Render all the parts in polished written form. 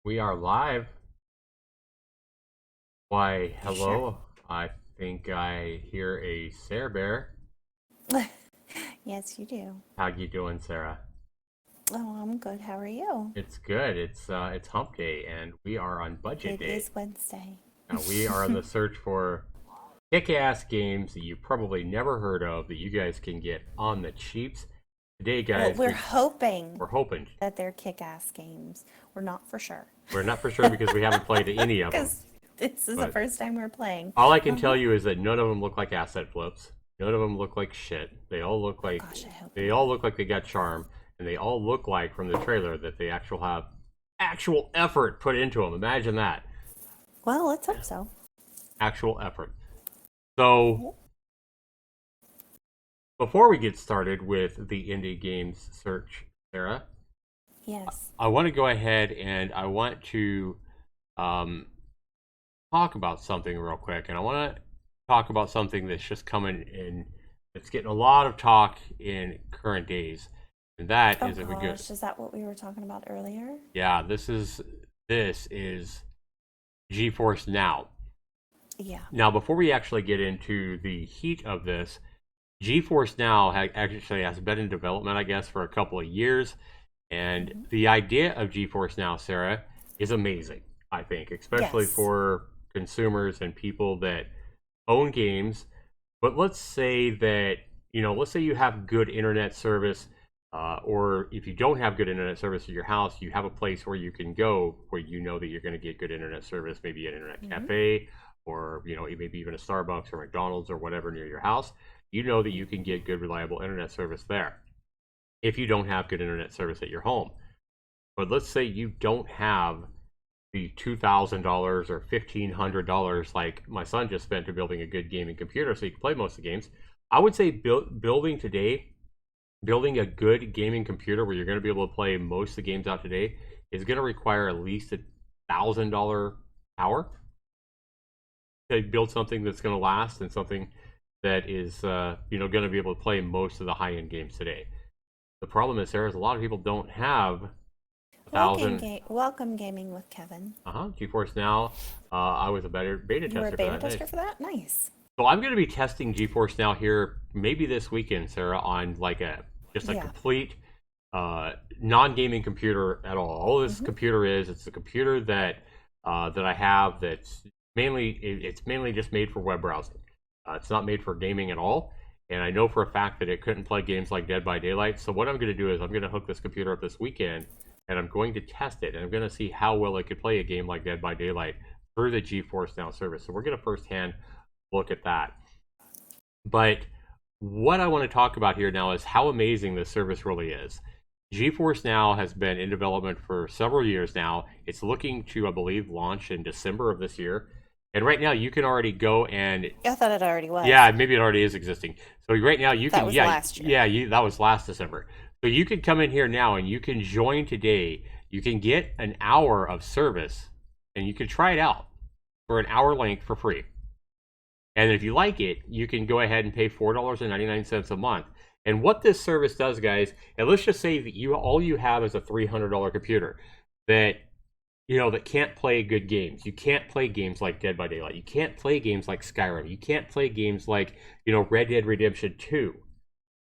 We are live. Why, Sure. hello. I think I hear a Sarah Bear. Yes, you do. How you doing, Sarah? Oh, I'm good. How are you? It's good. It's Hump Day, and we are on Budget It Day. is Wednesday. We are on the search for kick-ass games that you probably never heard of that you guys can get on the cheaps. Today, Well, guys, we're hoping we're hoping. that they're kick-ass games. We're not for sure. We're not for sure because we haven't played any of them. Because this is the But first time we're playing. all I can tell Uh-huh. you is that none of them look like asset flips. None of them look like shit. They all look Oh like gosh, I hope they all not. look like they got charm, and they all look like from the trailer that they actual have actual effort put into them. Imagine that, Well, let's hope so. actual effort. So before we get started with the indie games search, Sarah, Yes. I want to go ahead and I want to um, talk about something real quick, and I want to talk about something that's just coming in. It's getting a lot of talk in current days, and that Oh is if we go. gosh, is that what we were talking about earlier? Yeah, this is GeForce Now. Yeah. Now, before we actually get into the heat of this, GeForce Now actually has been in development, I guess, for a couple of years, and Hmm. the idea of GeForce Now, Sarah, is amazing. I think, especially Yes. for consumers and people that own games. But let's say that, let's say you have good internet service, or if you don't have good internet service at your house, you have a place where you can go where you know that you're going to get good internet service, maybe an internet Hmm. cafe, or maybe even a Starbucks or McDonald's or whatever near your house. You know that you can get good reliable internet service there if you don't have good internet service at your home. But let's say you don't have the $2,000 or $1,500 like my son just spent to building a good gaming computer so you can play most of the games. I would say building today, building a good gaming computer where you're going to be able to play most of the games out today is going to require at least $1,000 power to build something that's going to last and something that is going to be able to play most of the high end games today. The problem is there is a lot of people don't have a thousand. Welcome gaming with Kevin. GeForce Now. I was a better beta You were a tester for beta that. Nice. tester for that? Nice. So I'm going to be testing GeForce Now here maybe this weekend, Sarah, on like a Yeah. complete non-gaming computer at all. All this Hmm. computer is, it's a computer that I have that's it's mainly just made for web browsing. It's not made for gaming at all. And I know for a fact that it couldn't play games like Dead by Daylight. So what I'm going to do is I'm going to hook this computer up this weekend and I'm going to test it and I'm going to see how well it could play a game like Dead by Daylight through the GeForce Now service. So we're going to firsthand look at that. But what I want to talk about here now is how amazing this service really is. GeForce Now has been in development for several years now. It's looking to, I believe, launch in December of this year. And right now, you can already go and I thought it already was. yeah, maybe it already is existing. So right now, you That can was last year. that was last December. So you can come in here now and you can join today. You can get an hour of service, and you can try it out for an hour length for free. And if you like it, you can go ahead and pay $4.99 a month. And what this service does, guys, and let's just say that all you have is a $300 computer that that can't play good games. You can't play games like Dead by Daylight. You can't play games like Skyrim. You can't play games like Red Dead Redemption 2.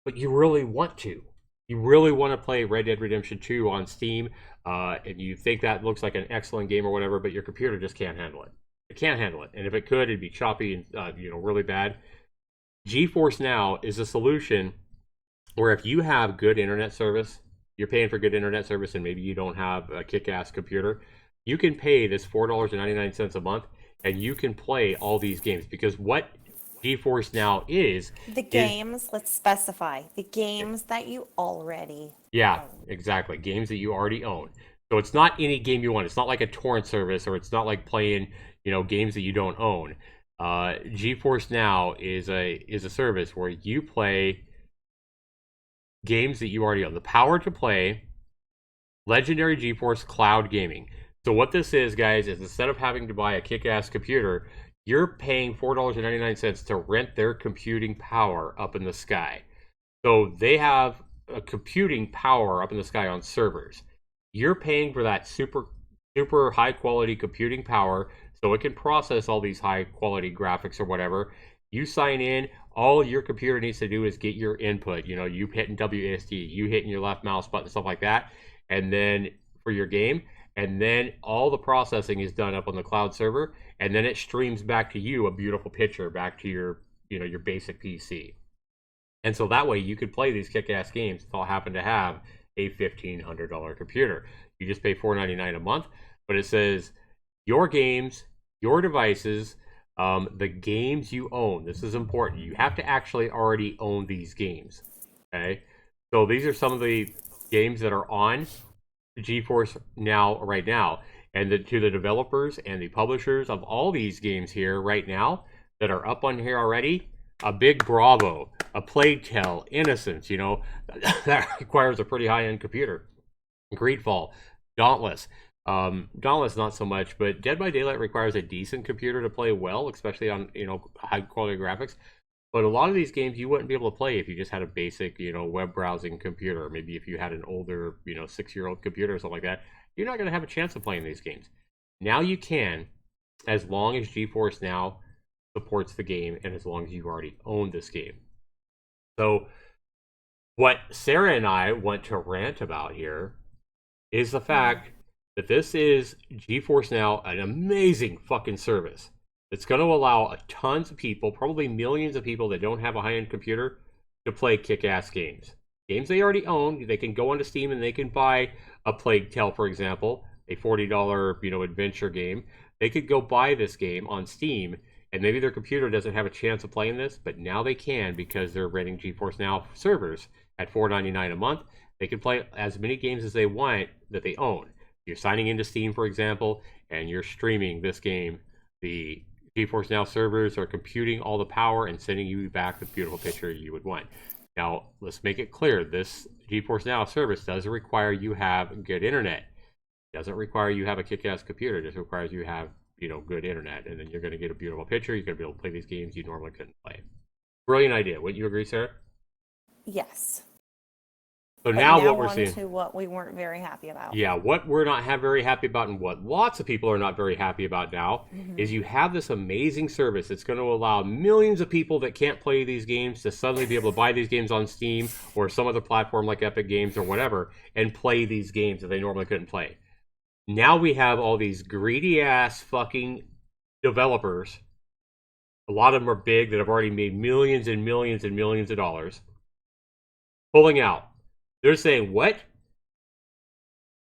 But you really want to. You really want to play Red Dead Redemption 2 on Steam, and you think that looks like an excellent game or whatever, but your computer just can't handle it. It can't handle it, and if it could, it'd be choppy and really bad. GeForce Now is a solution where if you have good internet service, you're paying for good internet service, and maybe you don't have a kick-ass computer, you can pay this $4.99 a month, and you can play all these games because what GeForce Now The is games, let's specify the games that you already yeah, own. exactly. Games that you already own. So it's not any game you want. It's not like a torrent service, or it's not like playing, games that you don't own. GeForce Now is a service where you play games that you already own. The power to play legendary GeForce Cloud Gaming. So what this is, guys, is instead of having to buy a kick-ass computer, you're paying $4.99 to rent their computing power up in the sky. So they have a computing power up in the sky on servers. You're paying for that super super high quality computing power, so it can process all these high quality graphics or whatever. You sign in, all your computer needs to do is get your input. You know, you hitting WASD, you hitting your left mouse button, stuff like that, and then for your game, and then all the processing is done up on the cloud server, and then it streams back to you a beautiful picture back to your, you know, your basic PC. And so that way you could play these kick-ass games if you happen to have a $1,500 computer. You just pay $499 a month, but it says your games, your devices, the games you own. This is important. You have to actually already own these games. Okay, so these are some of the games that are on GeForce now, right now, and to the developers and the publishers of all these games here right now that are up on here already, a big bravo, a Plague Tale, Innocence, you know, that requires a pretty high-end computer. Greedfall, Dauntless. Dauntless not so much, but Dead by Daylight requires a decent computer to play well, especially on, you know, high-quality graphics. But a lot of these games you wouldn't be able to play if you just had a basic, you know, web browsing computer. Maybe if you had an older, you know, 6-year-old computer or something like that, you're not going to have a chance of playing these games. Now you can, as long as GeForce Now supports the game and as long as you already own this game. So what Sarah and I want to rant about here is the fact that this is GeForce Now, an amazing fucking service. It's going to allow tons of people, probably millions of people that don't have a high-end computer, to play kick-ass games. Games they already own. They can go onto Steam and they can buy a Plague Tale, for example, a $40, you know, adventure game. They could go buy this game on Steam, and maybe their computer doesn't have a chance of playing this, but now they can because they're renting GeForce Now servers at $499 a month. They can play as many games as they want that they own. You're signing into Steam, for example, and you're streaming this game. The GeForce Now servers are computing all the power and sending you back the beautiful picture you would want. Now, let's make it clear. This GeForce Now service doesn't require you have good internet. It doesn't require you have a kick-ass computer. It just requires you have, you know, good internet. And then you're going to get a beautiful picture. You're going to be able to play these games you normally couldn't play. Brilliant idea. Wouldn't you agree, Sarah? Yes. So But now now what we're on seeing. to what we weren't very happy about. Yeah, what we're not very happy about and what lots of people are not very happy about now is you have this amazing service that's going to allow millions of people that can't play these games to suddenly be able to buy these games on Steam or some other platform like Epic Games or whatever and play these games that they normally couldn't play. Now we have all these greedy ass fucking developers. A lot of them are big that have already made millions and millions and millions of dollars pulling out. They're saying, what?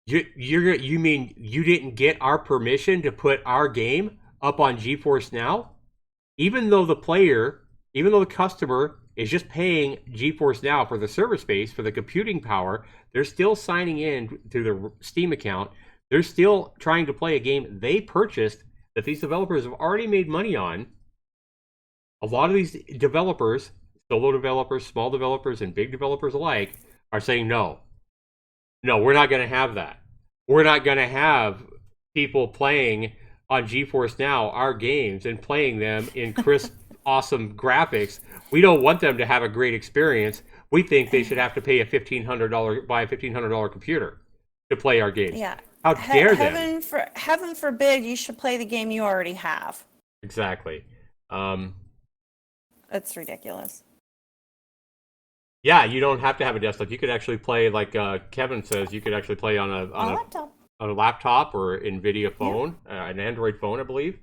You mean you didn't get our permission to put our game up on GeForce Now? Even though the customer is just paying GeForce Now for the server space, for the computing power, they're still signing in through their Steam account. They're still trying to play a game they purchased that these developers have already made money on. A lot of these developers, solo developers, small developers, and big developers alike, are saying no, we're not going to have that. We're not going to have people playing on GeForce Now our games and playing them in crisp, awesome graphics. We don't want them to have a great experience. We think they should have to pay buy a $1,500 computer to play our games. Yeah. How dare them? Heaven forbid you should play the game you already have. Exactly. It's ridiculous. Yeah, you don't have to have a desktop. You could actually play, like Kevin says, you could actually play on a laptop or NVIDIA phone, an Android phone, I believe.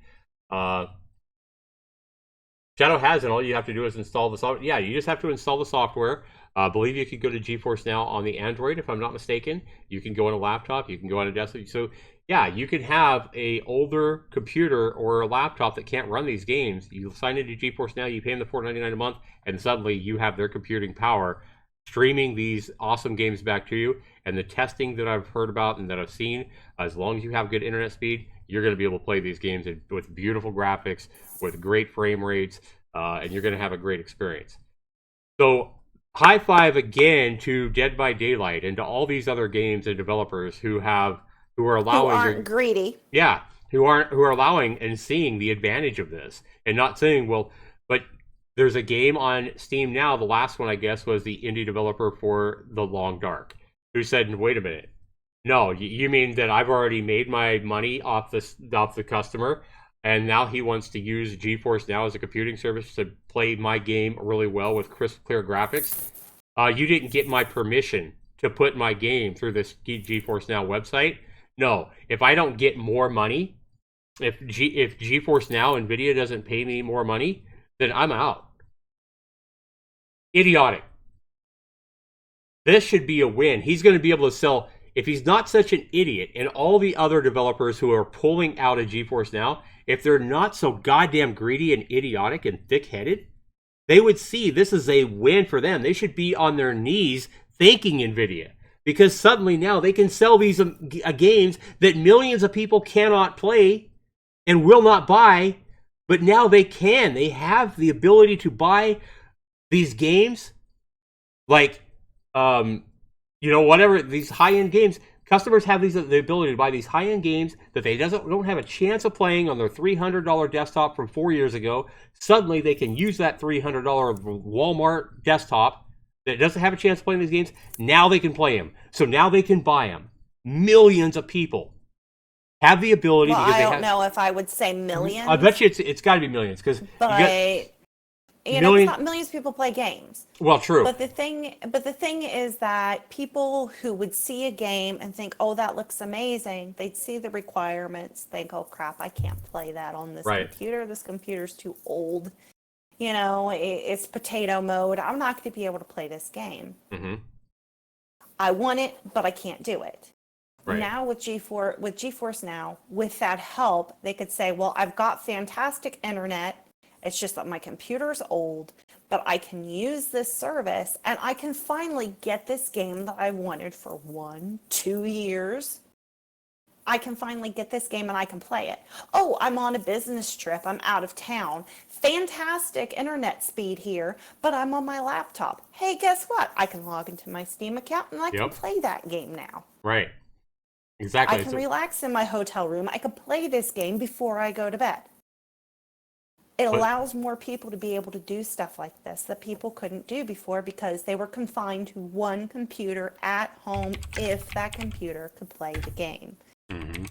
Shadow has it. All you have to do is install the software. Yeah, you just have to install the software. I believe you could go to GeForce Now on the Android, if I'm not mistaken. You can go on a laptop. You can go on a desktop. So, yeah, you can have a older computer or a laptop that can't run these games. You sign into GeForce Now, you pay them the $499 a month, and suddenly you have their computing power streaming these awesome games back to you. And the testing that I've heard about and that I've seen, as long as you have good internet speed, you're going to be able to play these games with beautiful graphics, with great frame rates, and you're going to have a great experience. So, high five again to Dead by Daylight and to all these other games and developers who are allowing, who aren't greedy. Yeah, who are allowing and seeing the advantage of this and not saying, well, but there's a game on Steam now. The last one, I guess, was the indie developer for The Long Dark, who said, wait a minute, No, you mean that I've already made my money off the customer, and now he wants to use GeForce Now as a computing service to play my game really well with crisp, clear graphics. You didn't get my permission to put my game through this GeForce Now website. No, if I don't get more money, if GeForce Now Nvidia doesn't pay me more money, then I'm out. Idiotic. This should be a win. He's going to be able to sell. If he's not such an idiot, and all the other developers who are pulling out of GeForce Now, if they're not so goddamn greedy and idiotic and thick-headed, they would see this is a win for them. They should be on their knees thanking NVIDIA, because suddenly now they can sell these games that millions of people cannot play and will not buy, but now they can. They have the ability to buy these games like whatever, these high-end games. Customers have the ability to buy these high-end games that they don't have a chance of playing on their $300 desktop from 4 years ago. Suddenly, they can use that $300 Walmart desktop that doesn't have a chance of playing these games. Now they can play them. So now they can buy them. Millions of people have the ability. Well, I don't know if I would say millions. I bet you it's got to be millions, because it's not millions of people play games. Well, true. But the thing is that people who would see a game and think, "Oh, that looks amazing," they'd see the requirements, think, "Oh crap, I can't play that on this computer. This computer's too old. It's potato mode. I'm not going to be able to play this game. Mm-hmm. I want it, but I can't do it." Right. Now with GeForce Now, with that help, they could say, "Well, I've got fantastic internet. It's just that my computer's old, but I can use this service and I can finally get this game that I wanted for 1-2 years. I can finally get this game and I can play it. Oh, I'm on a business trip. I'm out of town. Fantastic internet speed here, but I'm on my laptop. Hey, guess what? I can log into my Steam account and I can play that game now." Right. Exactly. I can relax in my hotel room. I can play this game before I go to bed. It allows more people to be able to do stuff like this that people couldn't do before because they were confined to one computer at home if that computer could play the game. Mm-hmm.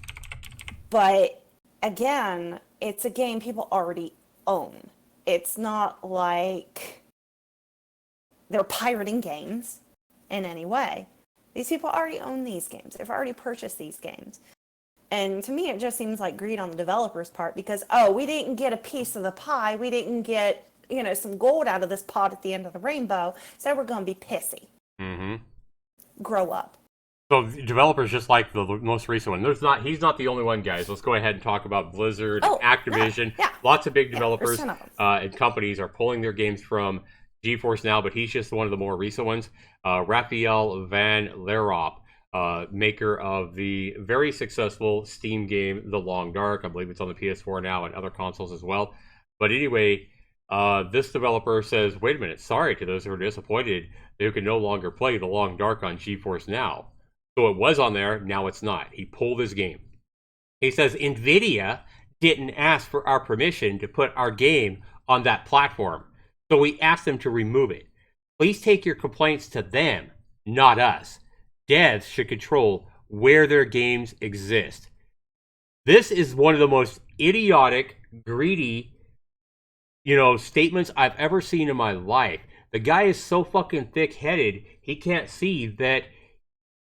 But again, it's a game people already own. It's not like they're pirating games in any way. These people already own these games. They've already purchased these games. And to me, it just seems like greed on the developer's part because, we didn't get a piece of the pie. We didn't get, some gold out of this pot at the end of the rainbow. So we're going to be pissy. Mm-hmm. Grow up. So developers, just like the most recent one, he's not the only one, guys. Let's go ahead and talk about Blizzard, Activision. Yeah. Lots of big developers and companies are pulling their games from GeForce Now, but he's just one of the more recent ones. Raphael van Lerop, maker of the very successful Steam game The Long Dark. I believe it's on the PS4 now and other consoles as well. But anyway, this developer says, wait a minute, sorry to those who are disappointed that you can no longer play The Long Dark on GeForce Now. So it was on there, now it's not. He pulled his game. He says, NVIDIA didn't ask for our permission to put our game on that platform, so we asked them to remove it. Please take your complaints to them, not us. Devs should control where their games exist. This is one of the most idiotic, greedy, statements I've ever seen in my life. The guy is so fucking thick-headed, he can't see that,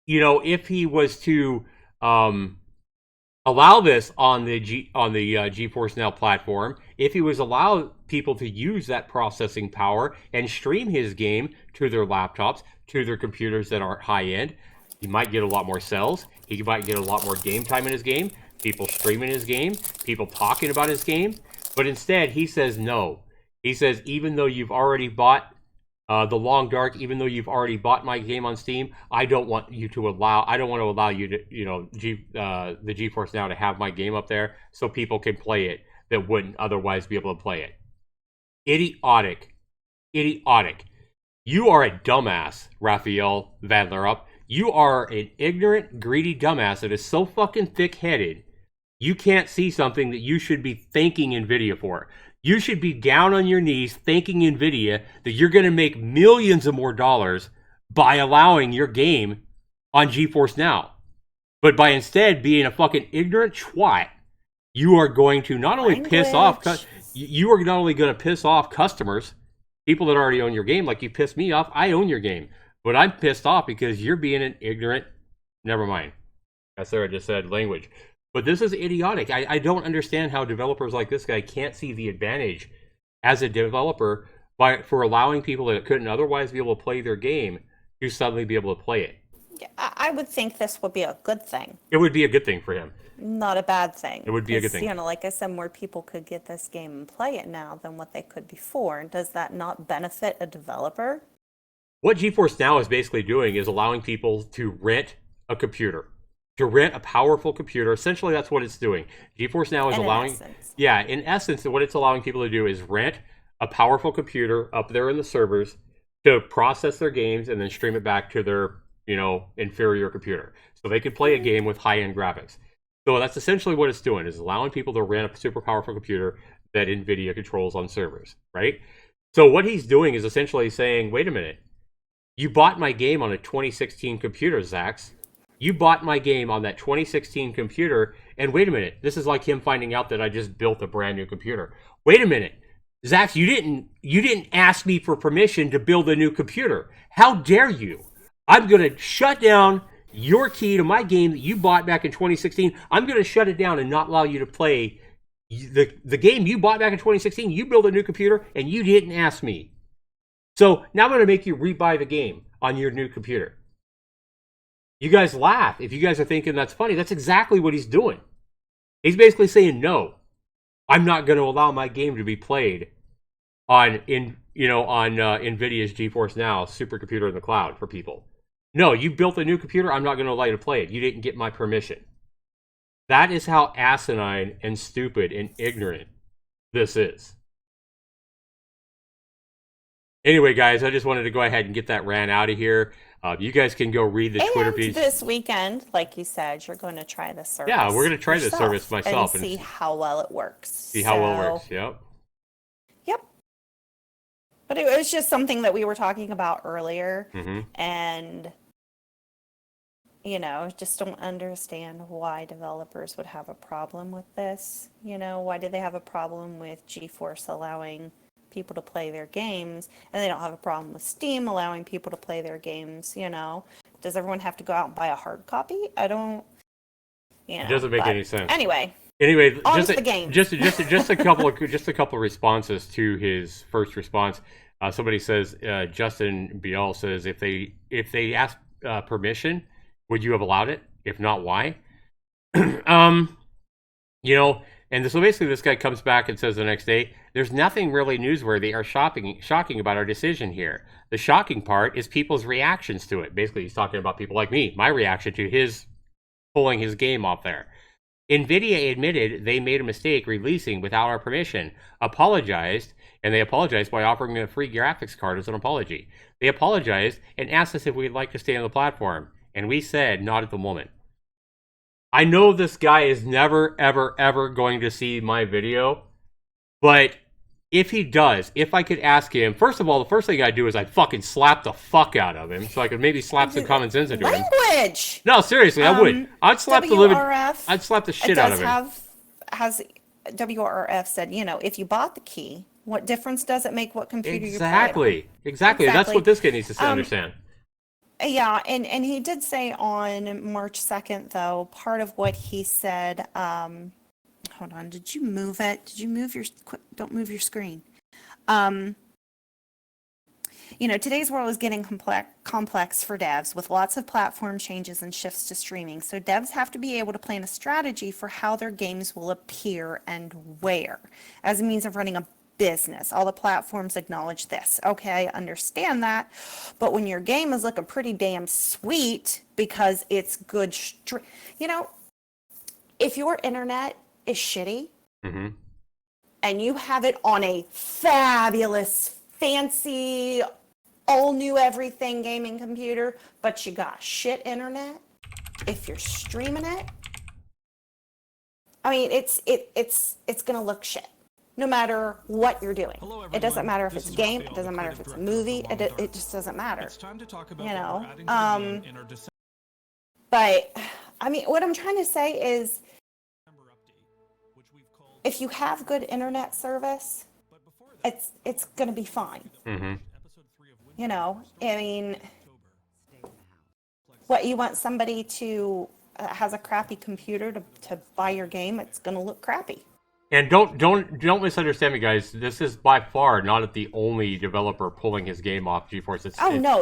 if he was to allow this on the GeForce Now platform, if he was allow people to use that processing power and stream his game to their laptops, to their computers that aren't high-end, he might get a lot more sales. He might get a lot more game time in his game, people streaming his game, people talking about his game. But instead, he says no. He says, even though you've already bought The Long Dark, even though you've already bought my game on Steam, I don't want to allow you to, the GeForce Now to have my game up there so people can play it that wouldn't otherwise be able to play it. Idiotic. You are a dumbass, Raphael van Lerop. You are an ignorant, greedy dumbass that is so fucking thick-headed, you can't see something that you should be thanking NVIDIA for. You should be down on your knees thanking NVIDIA that you're going to make millions of more dollars by allowing your game on GeForce Now. But by instead being a fucking ignorant twat, you are going to not only piss off, you are not only going to piss off customers, people that already own your game, like you pissed me off. I own your game, but I'm pissed off because you're being an ignorant. Never mind. That's there. I just said language. But this is idiotic. I don't understand how developers like this guy can't see the advantage as a developer for allowing people that couldn't otherwise be able to play their game to suddenly be able to play it. Yeah, I would think this would be a good thing. It would be a good thing for him. Not a bad thing. It would be a good thing. You know, like I said, more people could get this game and play it now than what they could before. Does that not benefit a developer? What GeForce Now is basically doing is allowing people to rent a computer. To rent a powerful computer. Essentially, that's what it's doing. GeForce Now is allowing... in essence, what it's allowing people to do is rent a powerful computer up there in the servers to process their games and then stream it back to their, inferior computer. So they can play a game with high-end graphics. So that's essentially what it's doing, is allowing people to rent a super powerful computer that NVIDIA controls on servers, right? So what he's doing is essentially saying, wait a minute, you bought my game on a 2016 computer, Zax. You bought my game on that 2016 computer, and wait a minute, this is like him finding out that I just built a brand new computer. Wait a minute, Zax, you didn't ask me for permission to build a new computer. How dare you? I'm going to shut down your key to my game that you bought back in 2016. I'm going to shut it down and not allow you to play the game you bought back in 2016. You built a new computer, and you didn't ask me. So now I'm going to make you rebuy the game on your new computer. You guys laugh. If you guys are thinking that's funny, that's exactly what he's doing. He's basically saying, no, I'm not going to allow my game to be played on NVIDIA's GeForce Now supercomputer in the cloud for people. No, you built a new computer, I'm not going to allow you to play it. You didn't get my permission. That is how asinine and stupid and ignorant this is. Anyway, guys, I just wanted to go ahead and get that rant out of here. You guys can go read the Twitter feeds. This weekend, like you said, you're going to try this service. Yeah, we're going to try this service myself. And see how well it works. See how well it works, yep. Yep. But it was just something that we were talking about earlier. Mm-hmm. And, just don't understand why developers would have a problem with this. Why do they have a problem with GeForce allowing people to play their games, and they don't have a problem with Steam allowing people to play their games? Does everyone have to go out and buy a hard copy? I don't. It doesn't make any sense. Anyway, just the game. just a couple of responses to his first response. Somebody says, Justin Biel says, if they ask permission, would you have allowed it? If not, why? And so basically this guy comes back and says the next day, there's nothing really newsworthy or shocking about our decision here. The shocking part is people's reactions to it. Basically, he's talking about people like me, my reaction to his pulling his game off there. NVIDIA admitted they made a mistake releasing without our permission, apologized, and they apologized by offering a free graphics card as an apology. They apologized and asked us if we'd like to stay on the platform, and we said not at the moment. I know this guy is never, ever, ever going to see my video, but if he does, if I could ask him, first of all, the first thing I'd do is I'd fucking slap the fuck out of him so I could maybe slap some common sense into him. Language! No, seriously, I would. I'd slap I'd slap the shit out of him. Has WRF said, if you bought the key, what difference does it make what computer you play it on? Exactly. That's what this guy needs to understand. Yeah, and he did say on March 2nd, though, part of what he said, hold on, did you move it? Did you move don't move your screen. Today's world is getting complex for devs with lots of platform changes and shifts to streaming. So devs have to be able to plan a strategy for how their games will appear and where as a means of running a business. All the platforms acknowledge this. Okay, I understand that. But when your game is looking pretty damn sweet because it's good, if your internet is shitty and you have it on a fabulous, fancy, all new everything gaming computer, but you got shit internet, if you're streaming it, I mean, it's gonna look shit. No matter what you're doing. It doesn't matter if it's a game, it doesn't matter if it's a movie, it just doesn't matter. It's time to talk about But I mean, what I'm trying to say is if you have good internet service, it's going to be fine. Mm-hmm. You know, I mean, what you want somebody to has a crappy computer to buy your game, it's going to look crappy. And don't misunderstand me, guys. This is by far not the only developer pulling his game off GeForce.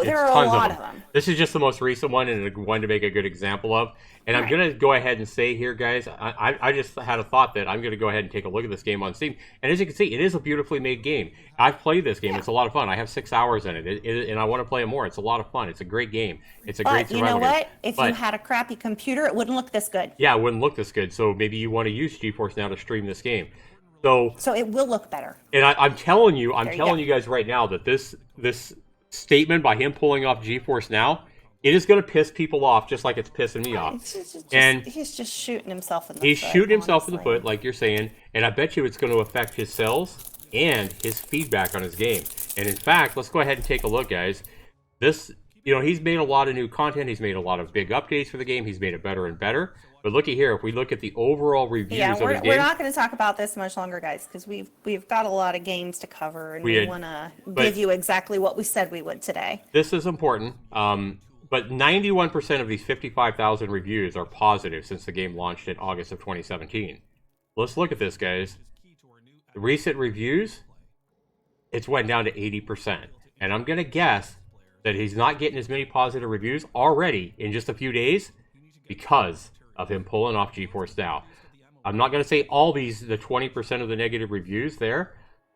There are a lot of them. This is just the most recent one and one to make a good example of. And I'm Right. gonna go ahead and say here, guys, I just had a thought that I'm gonna go ahead and take a look at this game on Steam. And as you can see, it is a beautifully made game. I've played this game; Yeah. it's a lot of fun. I have 6 hours in it, and I want to play it more. It's a lot of fun. It's a great game. It's a great But you know survival game. what? If you had a crappy computer, it wouldn't look this good. Yeah, it wouldn't look this good. So maybe you want to use GeForce Now to stream this game. So it will look better. And I'm telling you, There you go. you guys right now that this statement by him pulling off GeForce Now, it is going to piss people off just like it's pissing me off. He's just shooting himself in the He's foot. shooting himself in the honestly. foot, like you're saying, and I bet you it's going to affect his sales and his feedback on his game. And in fact, let's go ahead and take a look, guys. This, he's made a lot of new content. He's made a lot of big updates for the game. He's made it better and better. But looky here, if we look at the overall reviews Yeah, of his we're game, not going to talk about this much longer, guys, because we've got a lot of games to cover, and we want to give you exactly what we said we would today. This is important. But 91% of these 55,000 reviews are positive since the game launched in August of 2017. Let's look at this, guys. The recent reviews, it's went down to 80%. And I'm going to guess that he's not getting as many positive reviews already in just a few days because of him pulling off GeForce Now. I'm not going to say all the 20% of the negative reviews there.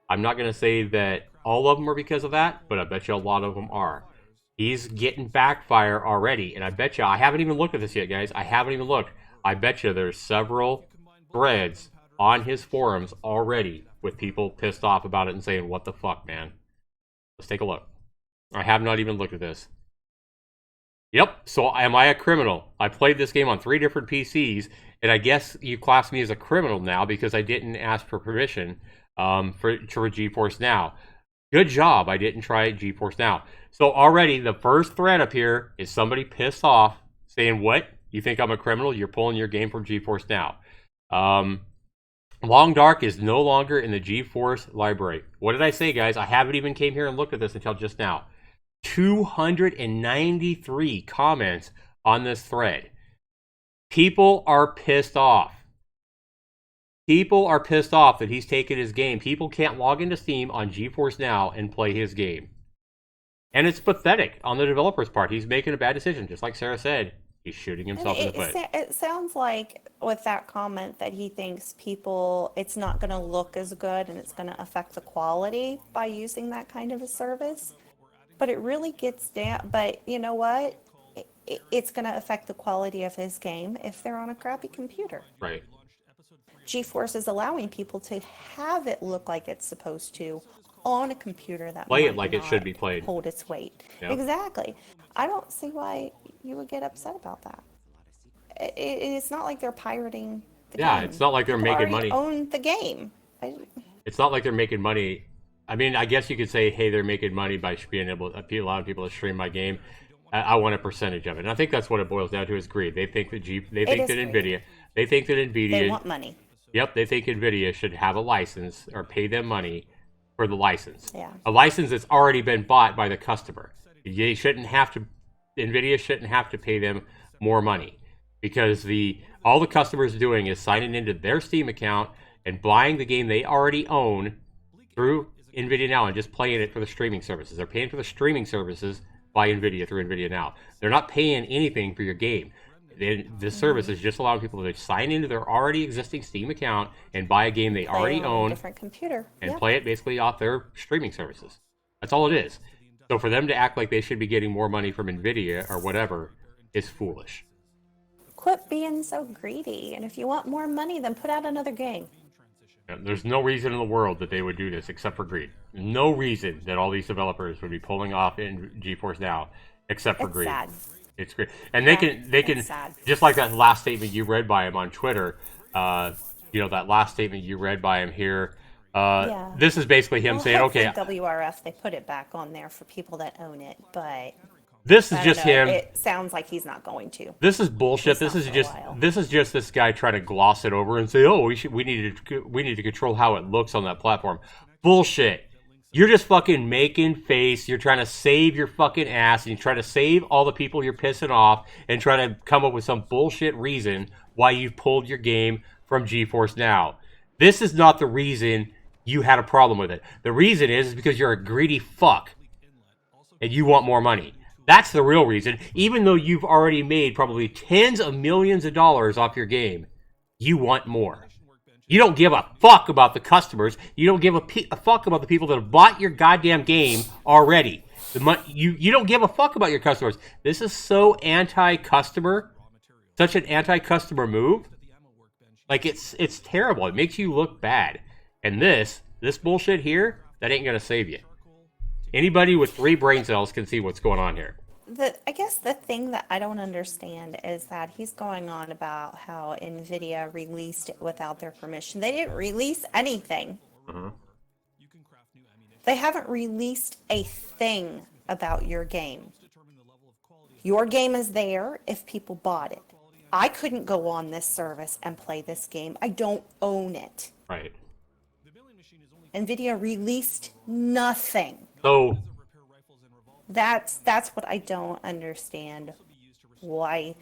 I'm not going to say that all of them are because of that, but I bet you a lot of them are. He's getting backfire already, and I bet you, I haven't even looked at this yet, guys. I haven't even looked. I bet you there's several threads on his forums already with people pissed off about it and saying, what the fuck, man? Let's take a look. I have not even looked at this. Yep, so am I a criminal? I played this game on 3 different PCs, and I guess you class me as a criminal now because I didn't ask for permission for GeForce Now. Good job, I didn't try GeForce Now. So already, the first thread up here is somebody pissed off saying, what? You think I'm a criminal? You're pulling your game from GeForce Now. Long Dark is no longer in the GeForce library. What did I say, guys? I haven't even came here and looked at this until just now. 293 comments on this thread. People are pissed off. People are pissed off that he's taken his game. People can't log into Steam on GeForce Now and play his game. And it's pathetic on the developer's part. He's making a bad decision. Just like Sarah said, he's shooting himself in the foot. It sounds like with that comment that he thinks it's not going to look as good and it's going to affect the quality by using that kind of a service. But it really gets down. But you know what? It's going to affect the quality of his game if they're on a crappy computer. Right. GeForce is allowing people to have it look like it's supposed to on a computer that Play it might like it not should be played. hold its weight. Yep. Exactly. I don't see why you would get upset about that. It's not like they're pirating the game. Yeah, it's not like they're People making already money. own the game. It's not like they're making money. I mean, I guess you could say, hey, they're making money by being able to allow people to stream my game. I want a percentage of it. And I think that's what it boils down to is greed. They think that NVIDIA, They want money. Yep, they think NVIDIA should have a license or pay them money for the license. Yeah. A license that's already been bought by the customer. NVIDIA shouldn't have to pay them more money because all the customer's doing is signing into their Steam account and buying the game they already own through NVIDIA Now and just playing it for the streaming services. They're paying for the streaming services by NVIDIA through NVIDIA Now. They're not paying anything for your game. This service is just allowing people to sign into their already existing Steam account and buy a game they already own, a different computer, and play it basically off their streaming services. That's all it is. So for them to act like they should be getting more money from NVIDIA or whatever is foolish. Quit being so greedy. And if you want more money, then put out another game. There's no reason in the world that they would do this except for greed. No reason that all these developers would be pulling off in GeForce Now except for greed. Sad. It's great, and they can sad. just like that last statement you read by him on Twitter. That last statement you read by him here. This is basically him saying, "Okay, WRF, they put it back on there for people that own it, but This is I don't just know. him. It sounds like he's not going to. This is bullshit. At least not for a while. This is just this guy trying to gloss it over and say, "Oh, we need to control how it looks on that platform." Bullshit. You're just fucking making face. You're trying to save your fucking ass, and you try to save all the people you're pissing off, and try to come up with some bullshit reason why you pulled your game from GeForce Now. This is not the reason you had a problem with it. The reason is because you're a greedy fuck, and you want more money. That's the real reason. Even though you've already made probably tens of millions of dollars off your game, you want more. You don't give a fuck about the customers. You don't give a fuck about the people that have bought your goddamn game already. You don't give a fuck about your customers. This is so anti-customer, such an anti-customer move. Like, it's terrible. It makes you look bad. And this bullshit here, that ain't gonna save you. Anybody with 3 brain cells can see what's going on here. I guess the thing that I don't understand is that he's going on about how NVIDIA released it without their permission. They didn't release anything. Uh-huh. They haven't released a thing about your game. Your game is there if people bought it. I couldn't go on this service and play this game. I don't own it. Right. NVIDIA released nothing. So That's what I don't understand, why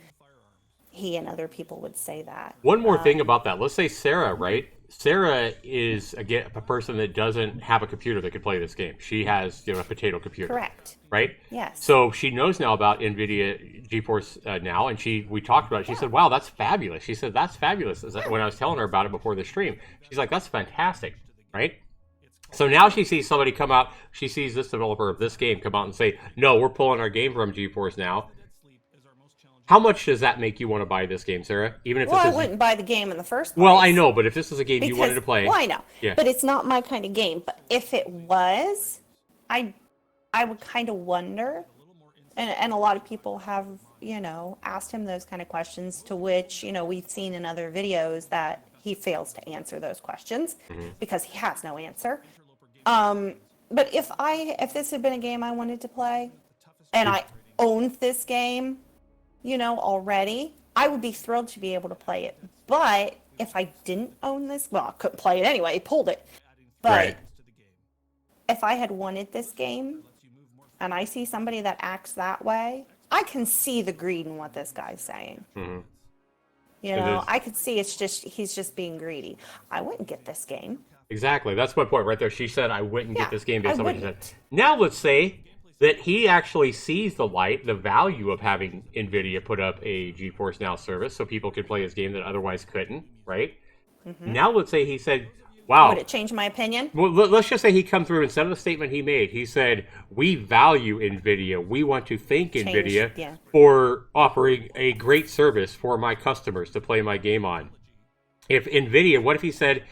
he and other people would say that. one more thing about that. Let's say Sarah, right? Sarah is again a person that doesn't have a computer that could play this game. She has, a potato computer. Correct. Right? Yes. So she knows now about NVIDIA GeForce Now, and we talked about it. She said, "Wow, that's fabulous." She said, "That's fabulous." When I was telling her about it before the stream, she's like, "That's fantastic," right? So now she sees somebody come out. She sees this developer of this game come out and say, "No, we're pulling our game from GeForce Now." How much does that make you want to buy this game, Sarah? Even if Well, this I is wouldn't buy the game in the first place. well, I know, but if this is a game you because, wanted to play, well, I know, Yeah. but it's not my kind of game. But if it was, I would kind of wonder, and a lot of people have, asked him those kind of questions, to which, we've seen in other videos that he fails to answer those questions because he has no answer. But if this had been a game I wanted to play, and I owned this game, already, I would be thrilled to be able to play it. But if I didn't own this, well, I couldn't play it anyway, pulled it. But Right. if I had wanted this game, and I see somebody that acts that way, I can see the greed in what this guy's saying. Mhm. I could see he's just being greedy. I wouldn't get this game. Exactly. That's my point right there. She said, "I wouldn't Yeah, get this game," because I somebody said. wouldn't. Now let's say that he actually sees the value of having NVIDIA put up a GeForce Now service so people could play his game that otherwise couldn't, right? Now let's say he said, "Wow." Would it change my opinion? Well, let's just say he come through, instead of the statement he made, he said, "We value NVIDIA. We want to thank NVIDIA yeah. for offering a great service for my customers to play my game on." What if he said,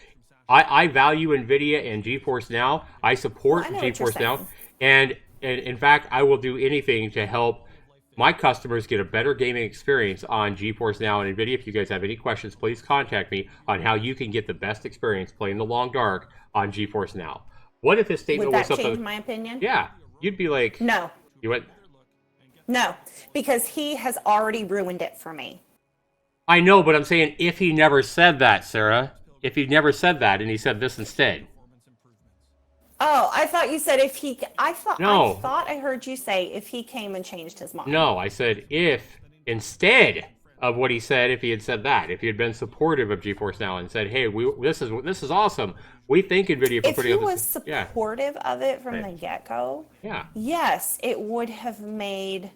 I value NVIDIA and GeForce Now. I support Well, I know what you're GeForce Now. saying. And in fact, I will do anything to help my customers get a better gaming experience on GeForce Now and NVIDIA. If you guys have any questions, please contact me on how you can get the best experience playing The Long Dark on GeForce Now. What if his statement Would was that something... change my opinion? Yeah, you'd be like... No. You went... No, because he has already ruined it for me. I know, but I'm saying if he never said that, Sarah. If he never said that and he said this instead. Oh, I thought you said if he. No. I thought I heard you say if he came and changed his mind. No, I said if instead of what he said, if he had said that, if he had been supportive of GeForce Now and said, "Hey, this is awesome. We thank NVIDIA for If putting he up was this." supportive of it from Right. the get-go, Yeah. yes, it would have made.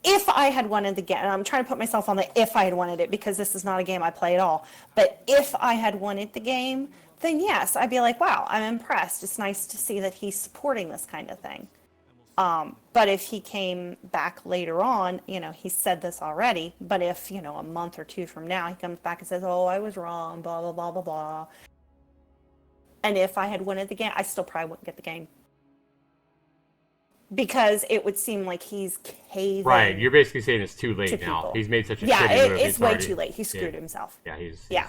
If I had wanted the game, and I'm trying to put myself on the if I had wanted it, because this is not a game I play at all. But if I had wanted the game, then yes, I'd be like, wow, I'm impressed. It's nice to see that he's supporting this kind of thing. But if he came back later on, he said this already, but if, a month or two from now, he comes back and says, "Oh, I was wrong, blah, blah, blah, blah, blah." And if I had wanted the game, I still probably wouldn't get the game. Because it would seem like he's caving. Right. You're basically saying it's too late to now. people. He's made such a Yeah, shitty move. it's way too late. He screwed himself. Yeah, Yeah.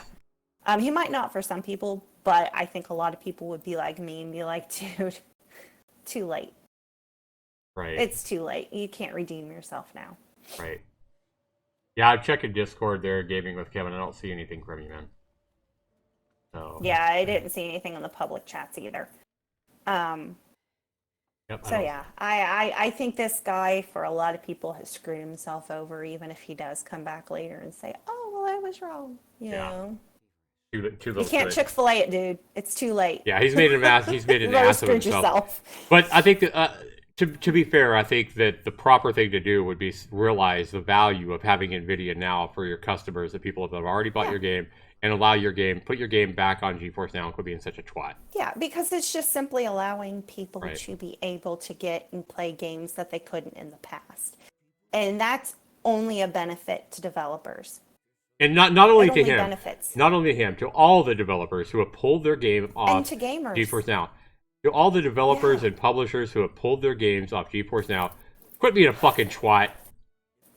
He might not for some people, but I think a lot of people would be like me and be like, dude, too late. Right. It's too late. You can't redeem yourself now. Right. Yeah, I'm checking Discord there, gaming with Kevin. I don't see anything from you, man. So. Yeah, I didn't see anything on the public chats either. Yep. So yeah, I think this guy, for a lot of people, has screwed himself over, even if he does come back later and say, oh, well, I was wrong. You know? You can't Chick-fil-A it, dude. It's too late. Yeah, he's made an ass. He's made an ass of himself. But I think that, to be fair, I think that the proper thing to do would be realize the value of having NVIDIA now for your customers, the people that have already bought your game, and put your game back on GeForce Now and quit being such a twat. Yeah, because it's just simply allowing people to be able to get and play games that they couldn't in the past. And that's only a benefit to developers. And not only to him, benefits. Not only him, to all the developers who have pulled their game off and to gamers. GeForce Now. To all the developers and publishers who have pulled their games off GeForce Now, quit being a fucking twat.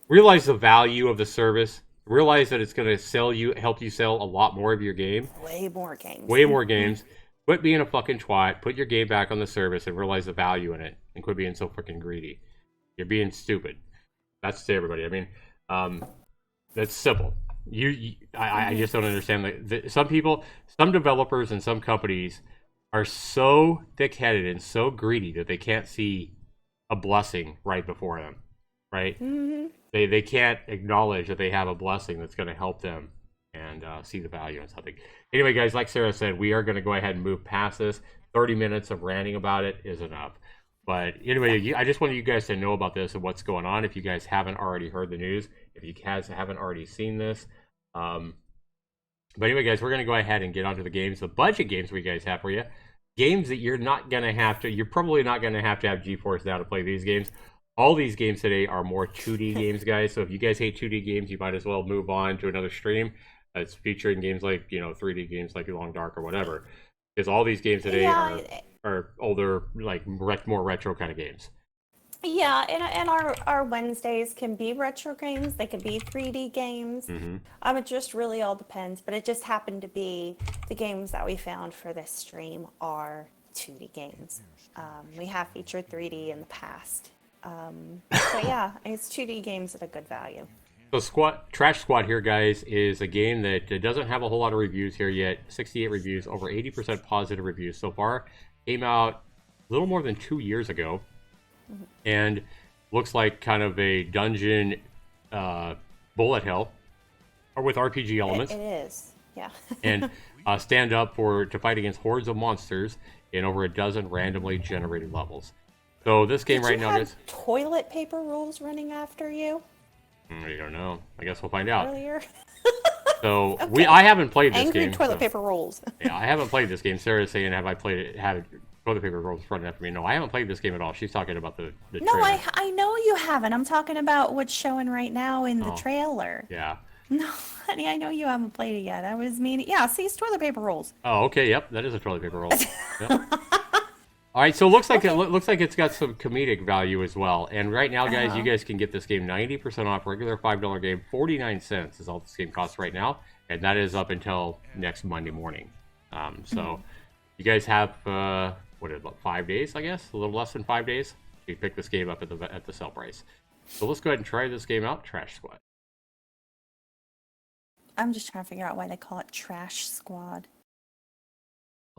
Realize the value of the service. Realize that it's going to help you sell a lot more of your game. Way more games. Way more games. Quit being a fucking twat. Put your game back on the service and realize the value in it. And quit being so fucking greedy. You're being stupid. That's to everybody. I mean, that's simple. I just don't understand. Some developers and some companies are so thick-headed and so greedy that they can't see a blessing right before them, right? Mm-hmm. They can't acknowledge that they have a blessing that's going to help them and see the value in something. Anyway, guys, like Sarah said, we are going to go ahead and move past this. 30 minutes of ranting about it is enough. But anyway, I just wanted you guys to know about this and what's going on. If you guys haven't already heard the news, if you guys haven't already seen this. But anyway, guys, we're going to go ahead and get onto the games. The budget games we guys have for you. Games that you're probably not going to have GeForce Now to play these games. All these games today are more 2D games, guys. So if you guys hate 2D games, you might as well move on to another stream. It's featuring games like, 3D games like Long Dark or whatever. Because all these games today are older, like more retro kind of games. Yeah, and our Wednesdays can be retro games. They can be 3D games. Mm-hmm. It just really all depends. But it just happened to be the games that we found for this stream are 2D games. We have featured 3D in the past. So yeah, it's 2D games at a good value. So Trash Squad here, guys, is a game that doesn't have a whole lot of reviews here yet. 68 reviews, over 80% positive reviews so far. Came out a little more than 2 years ago. Mm-hmm. And looks like kind of a dungeon bullet hell, or with RPG elements. It is, yeah. And stand up to fight against hordes of monsters in over a dozen randomly generated levels. So this game right now is toilet paper rolls running after you. I don't know. I guess we'll find out. Earlier. So okay. I haven't played this game. Angry toilet paper rolls. Yeah, I haven't played this game. Sarah's saying, "Have I played it? Have toilet paper rolls running after me?" No, I haven't played this game at all. She's talking about the No, trailer. I know you haven't. I'm talking about what's showing right now in the trailer. Yeah. No, honey, I know you haven't played it yet. I was meaning, yeah, see, it's toilet paper rolls. Oh, okay, yep, that is a toilet paper roll. Yep. All right, so it looks like it's got some comedic value as well. And right now, guys, you guys can get this game 90% off. Regular $5 game, 49 cents is all this game costs right now, and that is up until next Monday morning. So you guys have about 5 days, I guess, a little less than 5 days. You pick this game up at the sale price. So let's go ahead and try this game out, Trash Squad. I'm just trying to figure out why they call it Trash Squad.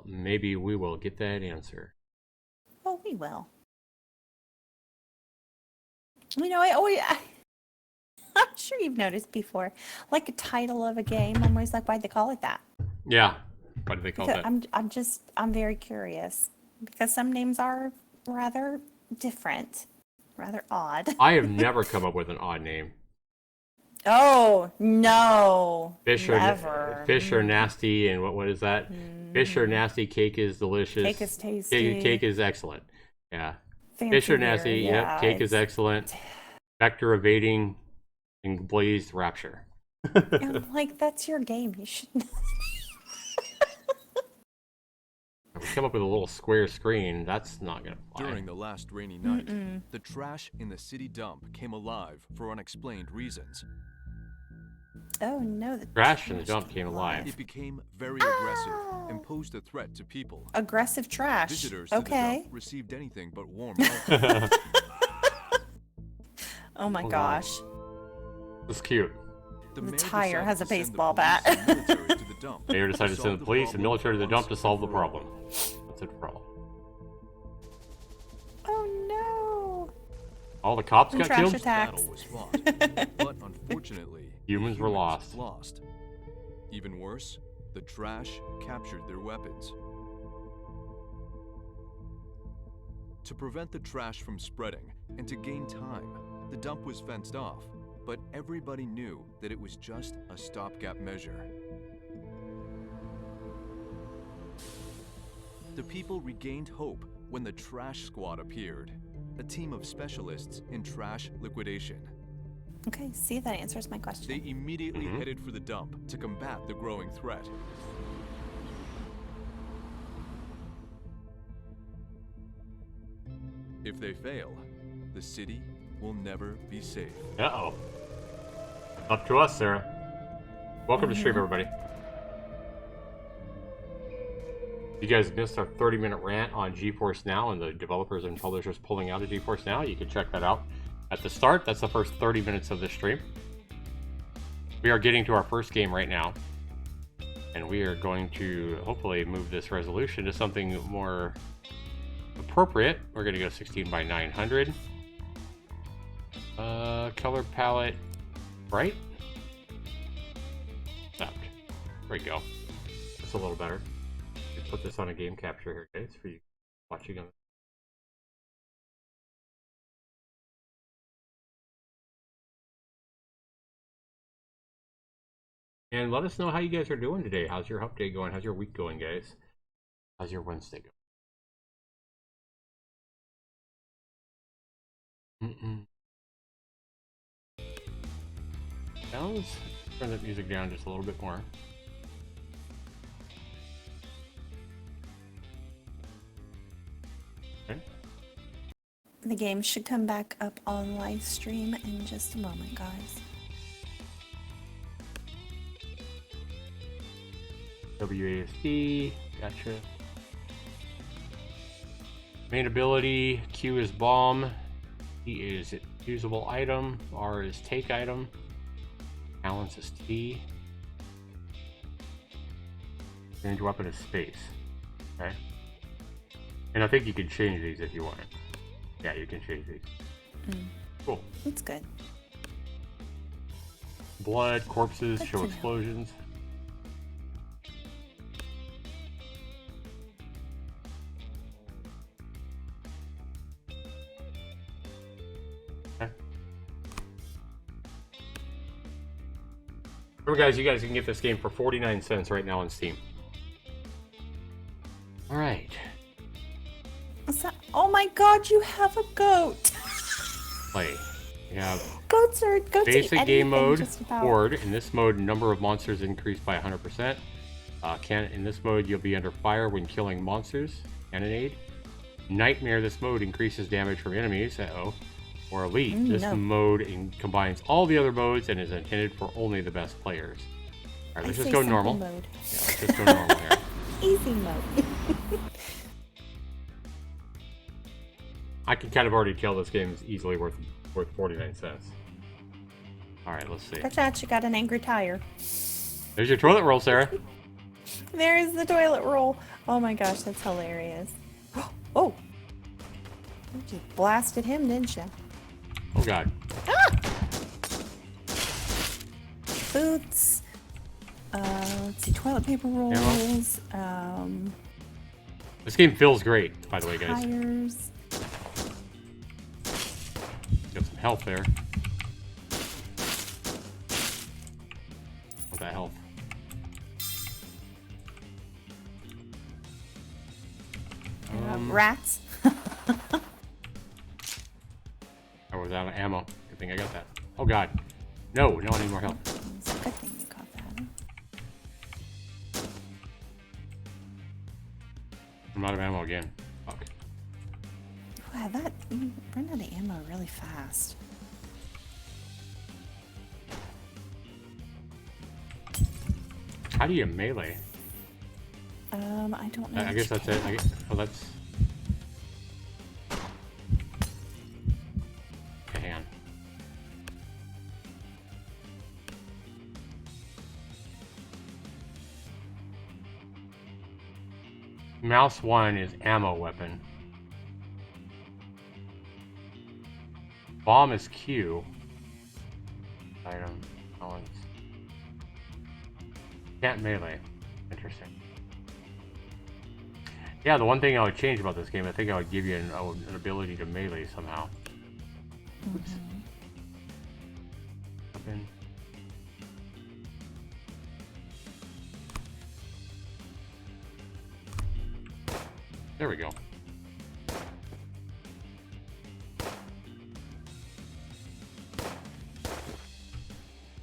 Maybe we will get that answer. Oh, we will. I'm sure you've noticed before, like a title of a game, I'm always like, why'd they call it that? Yeah, why did they call it that? I'm very curious, because some names are rather different, rather odd. I have never come up with an odd name. Oh, no. Fish are nasty, and what is that? Fish are nasty, cake is delicious. Cake is tasty. Cake is excellent. Yeah. Fancy Fish are nasty, yeah, yep. Cake is excellent. Vector evading and blazed rapture. I'm like, that's your game. You should know. If we come up with a little square screen, that's not going to fly. During the last rainy night, the trash in the city dump came alive for unexplained reasons. Oh no, the trash in the dump came alive. It became very aggressive and posed a threat to people. Aggressive trash. Visitors to the dump received anything but warm welcome. Oh my Hold on. gosh. It's cute. The mayor tire decided has a to send the baseball police bat. and military to the dump Mayor to decided to solve send the police and problem military to the dump to once solve the and for all. problem. That's it for all. Oh no. All the cops And got trash killed? attack. Battle was fought, but unfortunately, the Humans were lost. lost. Even worse, the trash captured their weapons. To prevent the trash from spreading and to gain time, the dump was fenced off, but everybody knew that it was just a stopgap measure. The people regained hope when the trash squad appeared, a team of specialists in trash liquidation. Okay, see, that answers my question. They immediately headed for the dump to combat the growing threat. If they fail, the city will never be safe. Uh-oh. Up to us, Sarah. Welcome to stream, everybody. You guys missed our 30-minute rant on GeForce Now and the developers and publishers pulling out of GeForce Now. You can check that out at the start. That's the first 30 minutes of the stream. We are getting to our first game right now. And we are going to hopefully move this resolution to something more appropriate. We're going to go 16 by 900. Color palette, bright. Stopped. There we go. That's a little better. Let's put this on a game capture here, guys, for you watching on. And let us know how you guys are doing today. How's your hump day going? How's your week going, guys? How's your Wednesday going? Now let's turn that music down just a little bit more. Okay. The game should come back up on Livestream in just a moment, guys. WASD, gotcha. Main ability, Q is bomb, E is usable item, R is take item, balance is T. Range weapon is space. Okay. And I think you can change these if you want. Yeah, you can change these. Cool. That's good. Blood, corpses, Good show to know. explosions. Okay. Remember, guys, you guys can get this game for 49 cents right now on Steam. All right. What's that? Oh my god, you have a goat. Play. We have Goats are basic game anything mode, just about. horde. In this mode, number of monsters increased by 100%. In this mode, you'll be under fire when killing monsters. Cannonade. Nightmare. This mode increases damage from enemies. Or elite. This no. mode combines all the other modes and is intended for only the best players. All right, let's I just say go simple normal. Mode. Yeah, let's just go normal here. Easy mode. I can kind of already tell this game is easily worth 49 cents. All right, let's see. Watch out, you got an angry tire. There's your toilet roll, Sarah. There's the toilet roll. Oh my gosh, that's hilarious. Oh! You just blasted him, didn't you? Oh God. Boots. Let's see, toilet paper rolls. This game feels great, by the way, guys. Tires. Got some health there. What's that health? Rats. I was out of ammo. Good thing I got that. Oh God. No, I need more health. It's a good thing you caught that. I'm out of ammo again. Fuck. Wow, that you run out of ammo really fast. How do you melee? I don't know. I guess that's it. Oh, that's. Okay, hang on. Mouse 1 is ammo weapon. Bomb is Q. Item. Balance. Can't melee. Interesting. Yeah, the one thing I would change about this game, I think I would give you an ability to melee somehow. Oops. Weapon. There we go.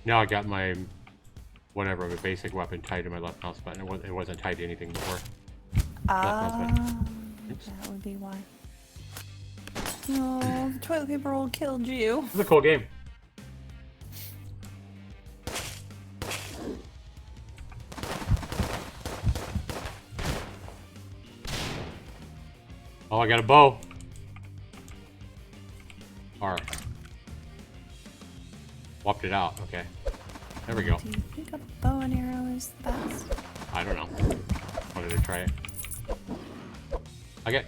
Now I got my whatever, the basic weapon tied to my left mouse button. It wasn't tied to anything before. That would be why. Oh, the toilet paper roll killed you. This is a cool game. Oh, I got a bow. R. Swapped it out. Okay. There we go. Do you think a bow and arrow is the best? I don't know. Wanted to try it. Okay.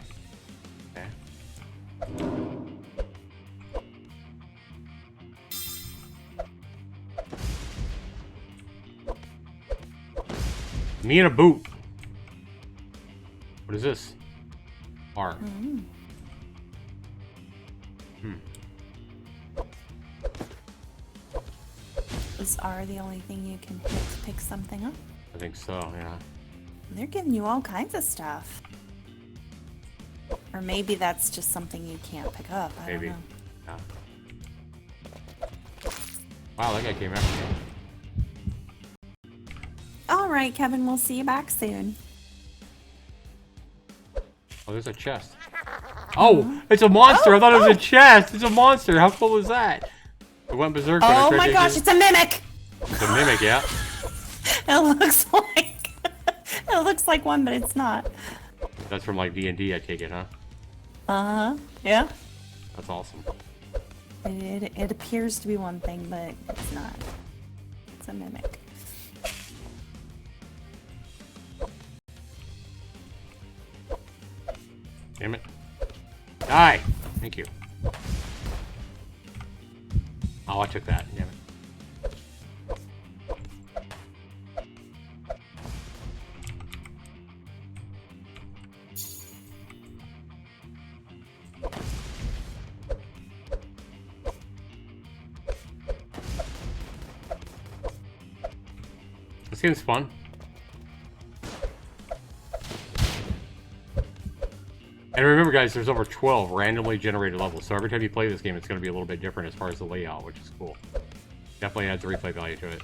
Okay. Me in a boot. What is this? R. Is R the only thing you can hit to pick something up? I think so, yeah. They're giving you all kinds of stuff. Or maybe that's just something you can't pick up. I Maybe. don't know. Yeah. Wow, that guy came after me. All right, Kevin, we'll see you back soon. Oh, there's a chest. Oh, it's a monster. I thought it was a chest. It's a monster. How cool is that? I went berserk. when I Oh tried my to gosh, do- it's a mimic! It's a mimic, yeah. It looks like it looks like one, but it's not. That's from like D&D, I take it, huh? Uh-huh. Yeah. That's awesome. It appears to be one thing, but it's not. It's a mimic. Damn it. Die! Thank you. Oh, I took that. Damn it. This game's fun. And remember, guys, there's over 12 randomly generated levels, so every time you play this game, it's going to be a little bit different as far as the layout, which is cool. Definitely adds replay value to it.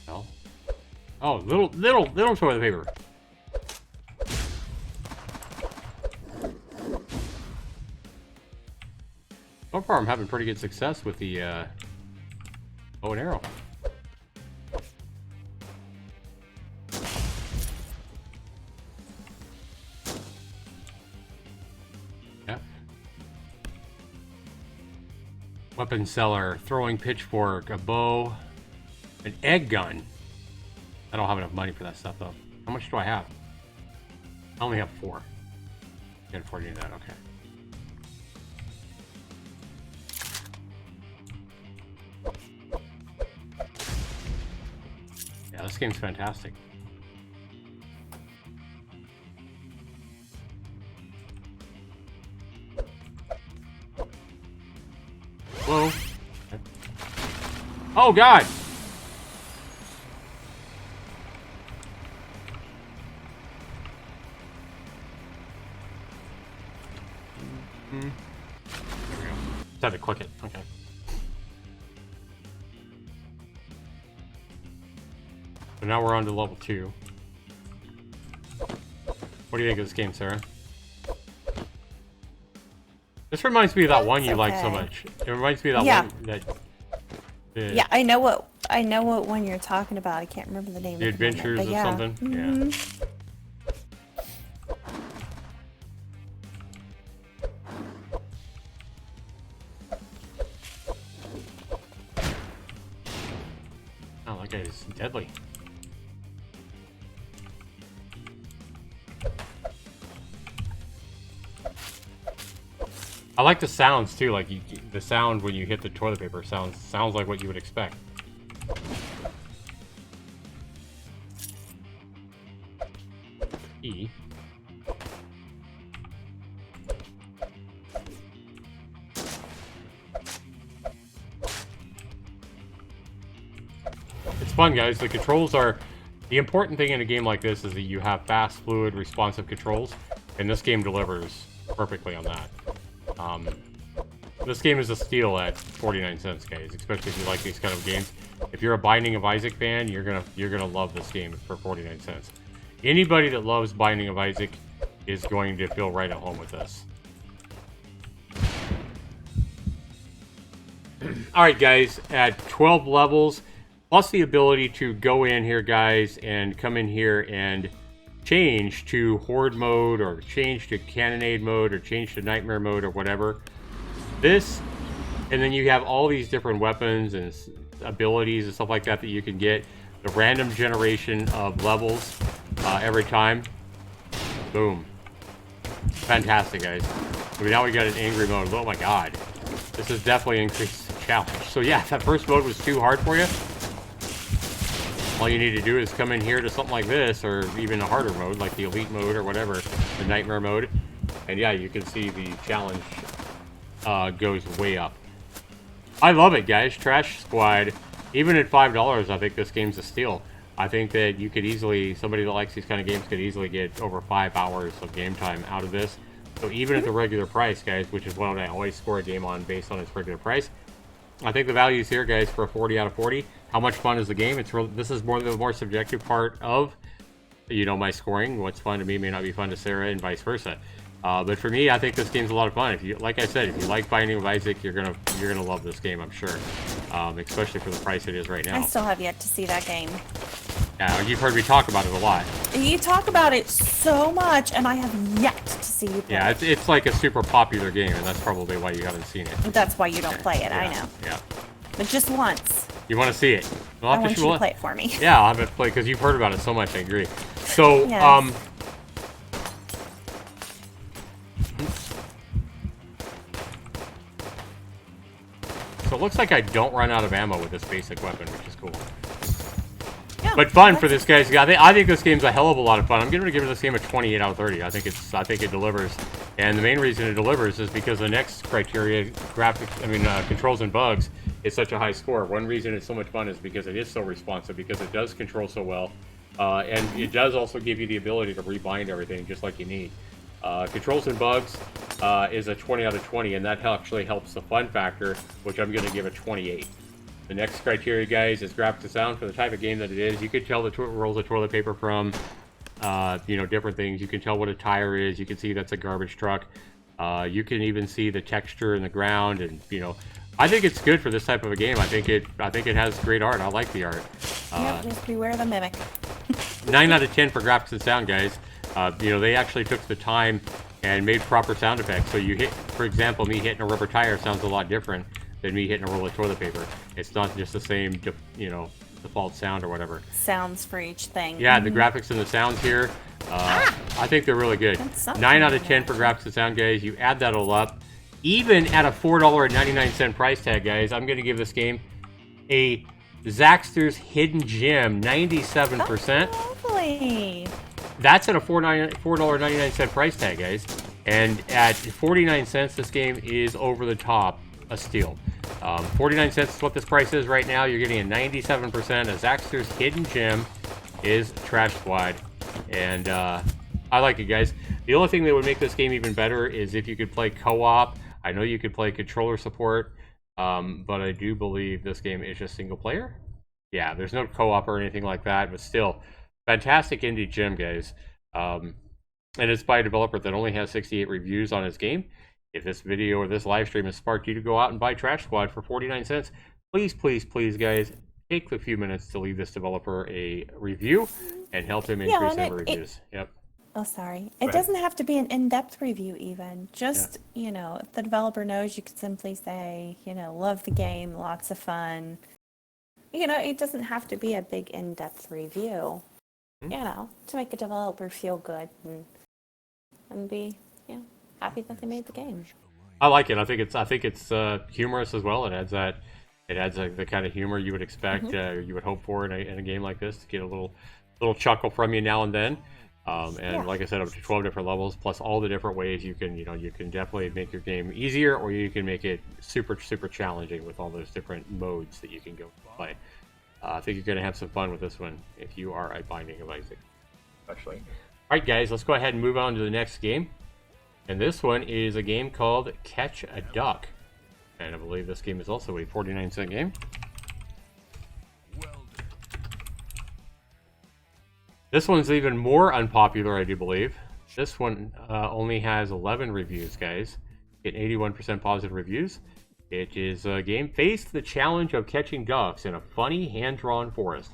No. Oh, little toilet paper. So far, I'm having pretty good success with the bow and arrow. Yeah. Weapon seller, throwing pitchfork, a bow, an egg gun. I don't have enough money for that stuff though. How much do I have? I only have 4. Can't afford any of that. Okay. Yeah, this game's fantastic. Whoa. Oh, God! There we go. Just had to click it. Okay. So now we're on to level 2. What do you think of this game, Sarah? This reminds me of that one you like so okay. much. It reminds me of that Yeah. one that Yeah, I know what one you're talking about. I can't remember the name. the at the moment, Adventures but of yeah. something. Mhm. that guy is deadly. I like the sounds too. Like the sound when you hit the toilet paper sounds like what you would expect. E. It's fun, guys. The controls are... The important thing in a game like this is that you have fast, fluid, responsive controls, and this game delivers perfectly on that. This game is a steal at 49 cents, guys, especially if you like these kind of games. If you're a Binding of Isaac fan, you're gonna love this game for 49 cents. Anybody that loves Binding of Isaac is going to feel right at home with this. Alright, guys, at 12 levels, plus the ability to go in here, guys, and come in here and change to Horde mode, or change to Cannonade mode, or change to Nightmare mode, or whatever. This, and then you have all these different weapons and abilities and stuff like that that you can get. The random generation of levels every time. Boom. Fantastic, guys. I mean, now we got an angry mode. Oh my god. This has definitely increased the challenge. So yeah, if that first mode was too hard for you, all you need to do is come in here to something like this, or even a harder mode, like the Elite mode or whatever, the Nightmare mode. And yeah, you can see the challenge goes way up. I love it, guys. Trash Squad, even at $5, I think this game's a steal. I think that you could easily, somebody that likes these kind of games could easily get over 5 hours of game time out of this. So even at the regular price, guys, which is what I always score a game on based on its regular price, I think the value is here, guys, for a 40 out of 40. How much fun is the game? This is the more subjective part of, you know, my scoring. What's fun to me may not be fun to Sarah, and vice versa. But for me, I think this game's a lot of fun. If you, like I said, if you like Binding of Isaac, you're gonna love this game, I'm sure. Especially for the price it is right now. I still have yet to see that game. Yeah, you've heard me talk about it a lot. You talk about it so much, and I have yet to see you play Yeah, it. it's like a super popular game, and that's probably why you haven't seen it. That's why you don't play it, Yeah, I know. Yeah. But just once. You want to see it? Well, I want you to play it for me. Yeah, I'll have it play, because you've heard about it so much, I agree. So, Yes. So it looks like I don't run out of ammo with this basic weapon, which is cool. Yeah, But fun for this, guys. I think this game's a hell of a lot of fun. I'm going to give this game a 28 out of 30. I think it delivers, and the main reason it delivers is because the next criteria, controls and bugs, is such a high score. One reason it's so much fun is because it is so responsive, because it does control so well, and it does also give you the ability to rebind everything just like you need. Controls and bugs is a 20 out of 20, and that actually helps the fun factor, which I'm going to give a 28. The next criteria, guys, is graphics and sound. For the type of game that it is, you can tell the rolls of toilet paper from, different things. You can tell what a tire is. You can see that's a garbage truck. You can even see the texture in the ground, and I think it's good for this type of a game. I think it has great art. I like the art. Yep, just beware the mimic. 9 out of 10 for graphics and sound, guys. They actually took the time and made proper sound effects. So you hit, for example, me hitting a rubber tire sounds a lot different than me hitting a roll of toilet paper. It's not just the same, default sound or whatever. Sounds for each thing. Yeah, the graphics and the sounds here, I think they're really good. 9 out of 10 for graphics and sound, guys. You add that all up, even at a $4.99 price tag, guys, I'm going to give this game a Zaxtor's Hidden Gem, 97%. Oh, lovely. That's at a $4.99 price tag, guys. And at 49 cents, this game is over the top a steal. 49 cents is what this price is right now. You're getting a 97%. A Zaxtor's Hidden Gem is Trash Squad. And I like it, guys. The only thing that would make this game even better is if you could play co-op. I know you could play controller support, but I do believe this game is just single player. Yeah, there's no co-op or anything like that, but still, fantastic indie gem, guys. And it's by a developer that only has 68 reviews on his game. If this video or this live stream has sparked you to go out and buy Trash Squad for 49 cents, please, please, please, guys, take a few minutes to leave this developer a review and help him increase his reviews. Yep. Oh, sorry. It doesn't have to be an in-depth review even. Just, if the developer knows, you could simply say, love the game, lots of fun. you know, it doesn't have to be a big in-depth review, Hmm. you know, to make a developer feel good and be, you know, happy that they made the game. I like it. I think it's humorous as well. It adds the kind of humor you would expect, you would hope for in a game like this, to get a little chuckle from you now and then. And Yeah. like I said, up to 12 different levels, plus all the different ways you can definitely make your game easier, or you can make it super challenging with all those different modes that you can go play. I think you're going to have some fun with this one if you are a Binding of Isaac, especially. All right, guys, let's go ahead and move on to the next game. And this one is a game called Catch a Duck. And I believe this game is also a 49-cent game. This one's even more unpopular, I do believe. This one only has 11 reviews, guys. Get 81% positive reviews. It is a game. Face the challenge of catching ducks in a funny, hand-drawn forest.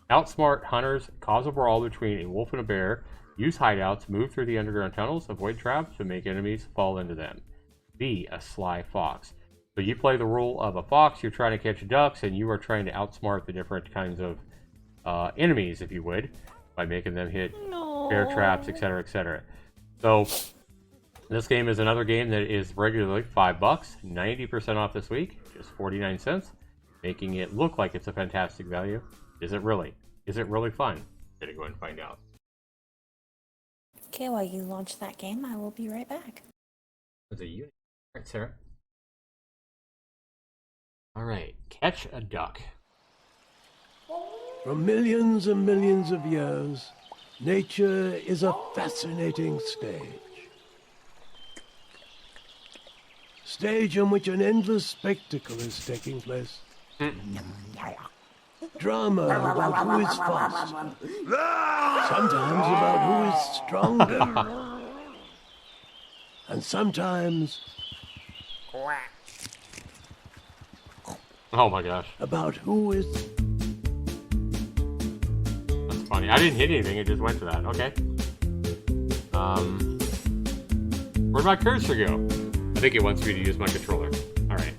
Outsmart hunters, cause a brawl between a wolf and a bear. Use hideouts, move through the underground tunnels, avoid traps, and make enemies fall into them. Be a sly fox. So you play the role of a fox, you're trying to catch ducks, and you are trying to outsmart the different kinds of enemies, if you would, by making them hit bear traps, etc., etc. So this game is another game that is regularly $5, 90% off this week, just 49 cents, making it look like it's a fantastic value. Is it really? Is it really fun? Gonna go and find out. Okay, while you launch that game, I will be right back. There's a unit. All right, Sarah. All right, Catch a Duck. For millions and millions of years, nature is a fascinating stage. Stage on which an endless spectacle is taking place. Drama about who is fast. Sometimes about who is stronger. And sometimes Oh my gosh, about who is... that's funny. I didn't hit anything, it just went to that. Okay. Where'd my cursor go? I think it wants me to use my controller. All right.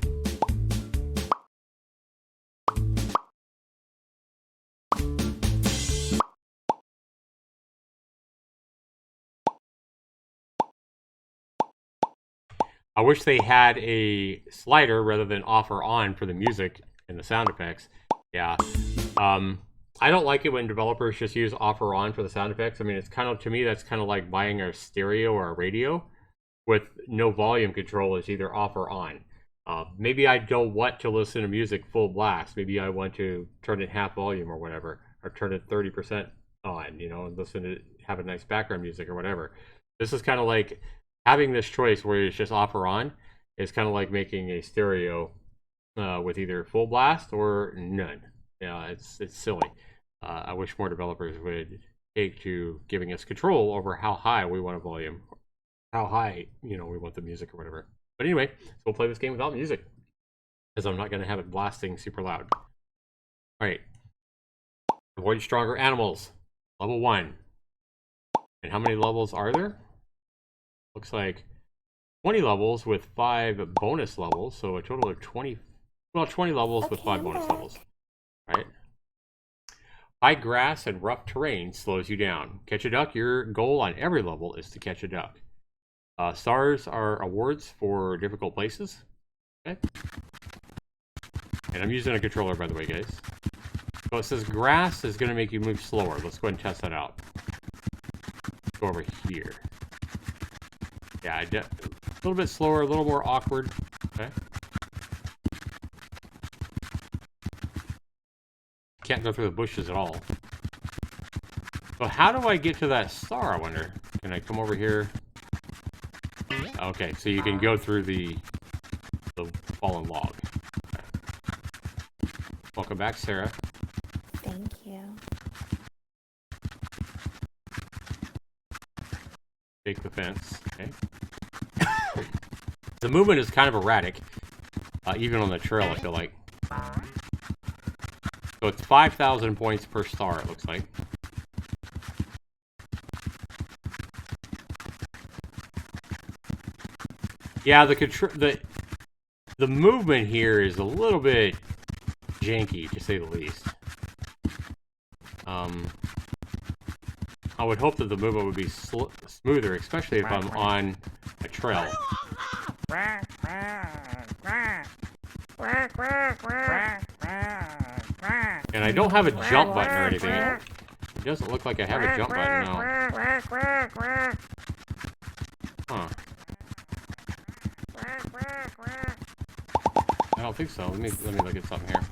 I wish they had a slider rather than off or on for the music and the sound effects. Yeah. I don't like it when developers just use off or on for the sound effects. I mean, it's kind of, to me, that's kind of like buying a stereo or a radio with no volume control. Is either off or on. Maybe I don't want to listen to music full blast. Maybe I want to turn it half volume or whatever, or turn it 30% on, you know, and listen to have a nice background music or whatever. This is kind of like having this choice where it's just off or on. Is kind of like making a stereo with either full blast or none. Yeah, it's silly. I wish more developers would take to giving us control over how high we want a volume, how high, you know, we want the music or whatever. But anyway, so we'll play this game without music, because I'm not going to have it blasting super loud. All right. Avoid stronger animals. Level 1. And how many levels are there? Looks like 20 levels with 5 bonus levels, so a total of 20. Well, 20 levels with 5 bonus levels. Right? High grass and rough terrain slows you down. Catch a duck. Your goal on every level is to catch a duck. Stars are awards for difficult places. Okay. And I'm using a controller, by the way, guys. So it says grass is going to make you move slower. Let's go ahead and test that out. Let's go over here. Yeah, a little bit slower, a little more awkward. Okay. Can't go through the bushes at all. So how do I get to that star, I wonder? Can I come over here? Okay, so you can go through the fallen log. Okay. Welcome back, Sarah. Thank you. Take the fence. Okay. The movement is kind of erratic, even on the trail, I feel like. So it's 5,000 points per star, it looks like. Yeah, the movement here is a little bit janky, to say the least. I would hope that the movement would be smoother, especially if I'm on a trail. And I don't have a jump button or anything. It doesn't look like I have a jump button, no. Huh. I don't think so. Let me look at something here.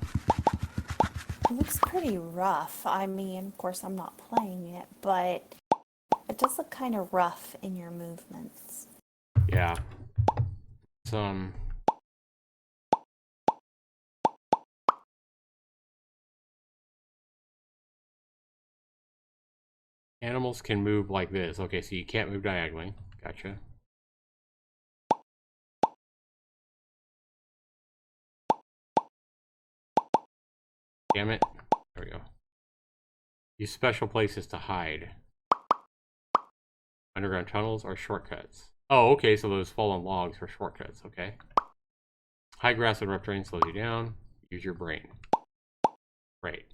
It looks pretty rough. I mean, of course, I'm not playing it, but it does look kind of rough in your movements. Yeah. Some. Animals can move like this. Okay, so you can't move diagonally. Gotcha. Damn it. There we go. Use special places to hide. Underground tunnels or shortcuts. Oh, okay, so those fallen logs are shortcuts. Okay. High grass and rough terrain slows you down. Use your brain. Right.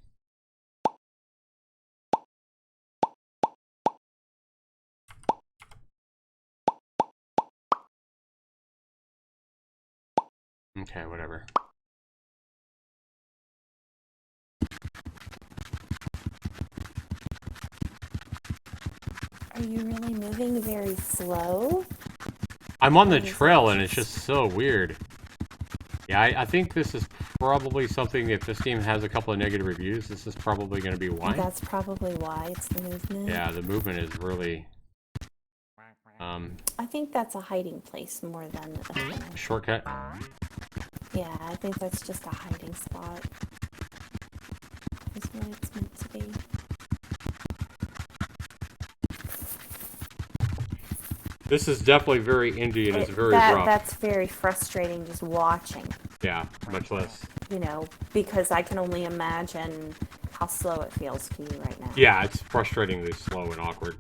Okay, whatever. Are you really moving very slow? I'm on the trail and it's just so weird. Yeah, I think this is probably something, if this game has a couple of negative reviews, this is probably going to be why. That's probably why. It's the movement. Yeah, the movement is really... I think that's a hiding place more than a finish. Shortcut? Yeah, I think that's just a hiding spot. Is what it's meant to be. This is definitely very Indian. It's very rough. That's very frustrating just watching. Yeah, much less. You know, because I can only imagine how slow it feels to you right now. Yeah, it's frustratingly slow and awkward.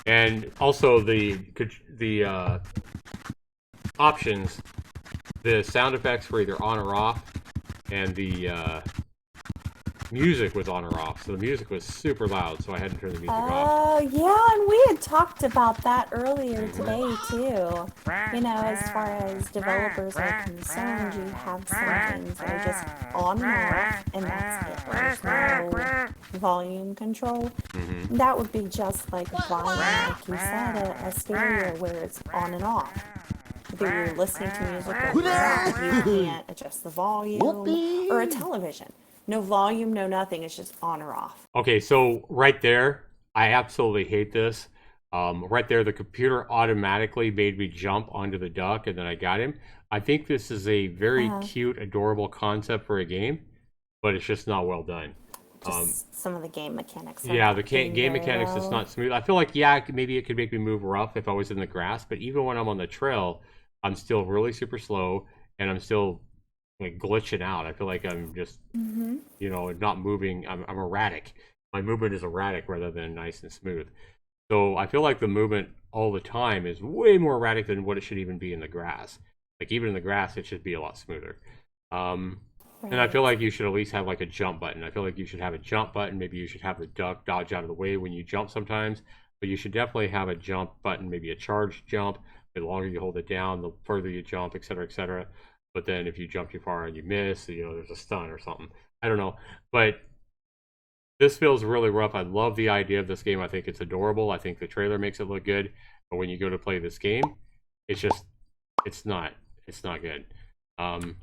And also the options, the sound effects were either on or off, and the music was on or off. So the music was super loud, so I had to turn the music off. Oh, yeah, and we had talked about that earlier today, too. You know, as far as developers are concerned, you have some things that are just on and off, and that's it. There's no volume control. That would be just like vinyl, like you said, a stereo where it's on and off. Whether you're listening to music or not, you can't adjust the volume, or a television. No volume, no nothing. It's just on or off. Okay, so right there, I absolutely hate this. Right there, the computer automatically made me jump onto the duck, and then I got him. I think this is a very cute, adorable concept for a game, but it's just not well done. Just some of the game mechanics. Yeah, the game mechanics is not smooth. I feel like, yeah, maybe it could make me move rough if I was in the grass, but even when I'm on the trail, I'm still really super slow, and I'm still like glitching out. I feel like I'm just, you know, not moving. I'm erratic. My movement is erratic rather than nice and smooth. So I feel like the movement all the time is way more erratic than what it should even be in the grass. Like even in the grass, it should be a lot smoother. And I feel like you should at least have like a jump button. I feel like you should have a jump button. Maybe you should have the duck dodge out of the way when you jump sometimes. But you should definitely have a jump button, maybe a charge jump. The longer you hold it down, the further you jump, etc., etc. But then if you jump too far and you miss, you know, there's a stun or something. I don't know. But this feels really rough. I love the idea of this game. I think it's adorable. I think the trailer makes it look good. But when you go to play this game, it's just, it's not good. And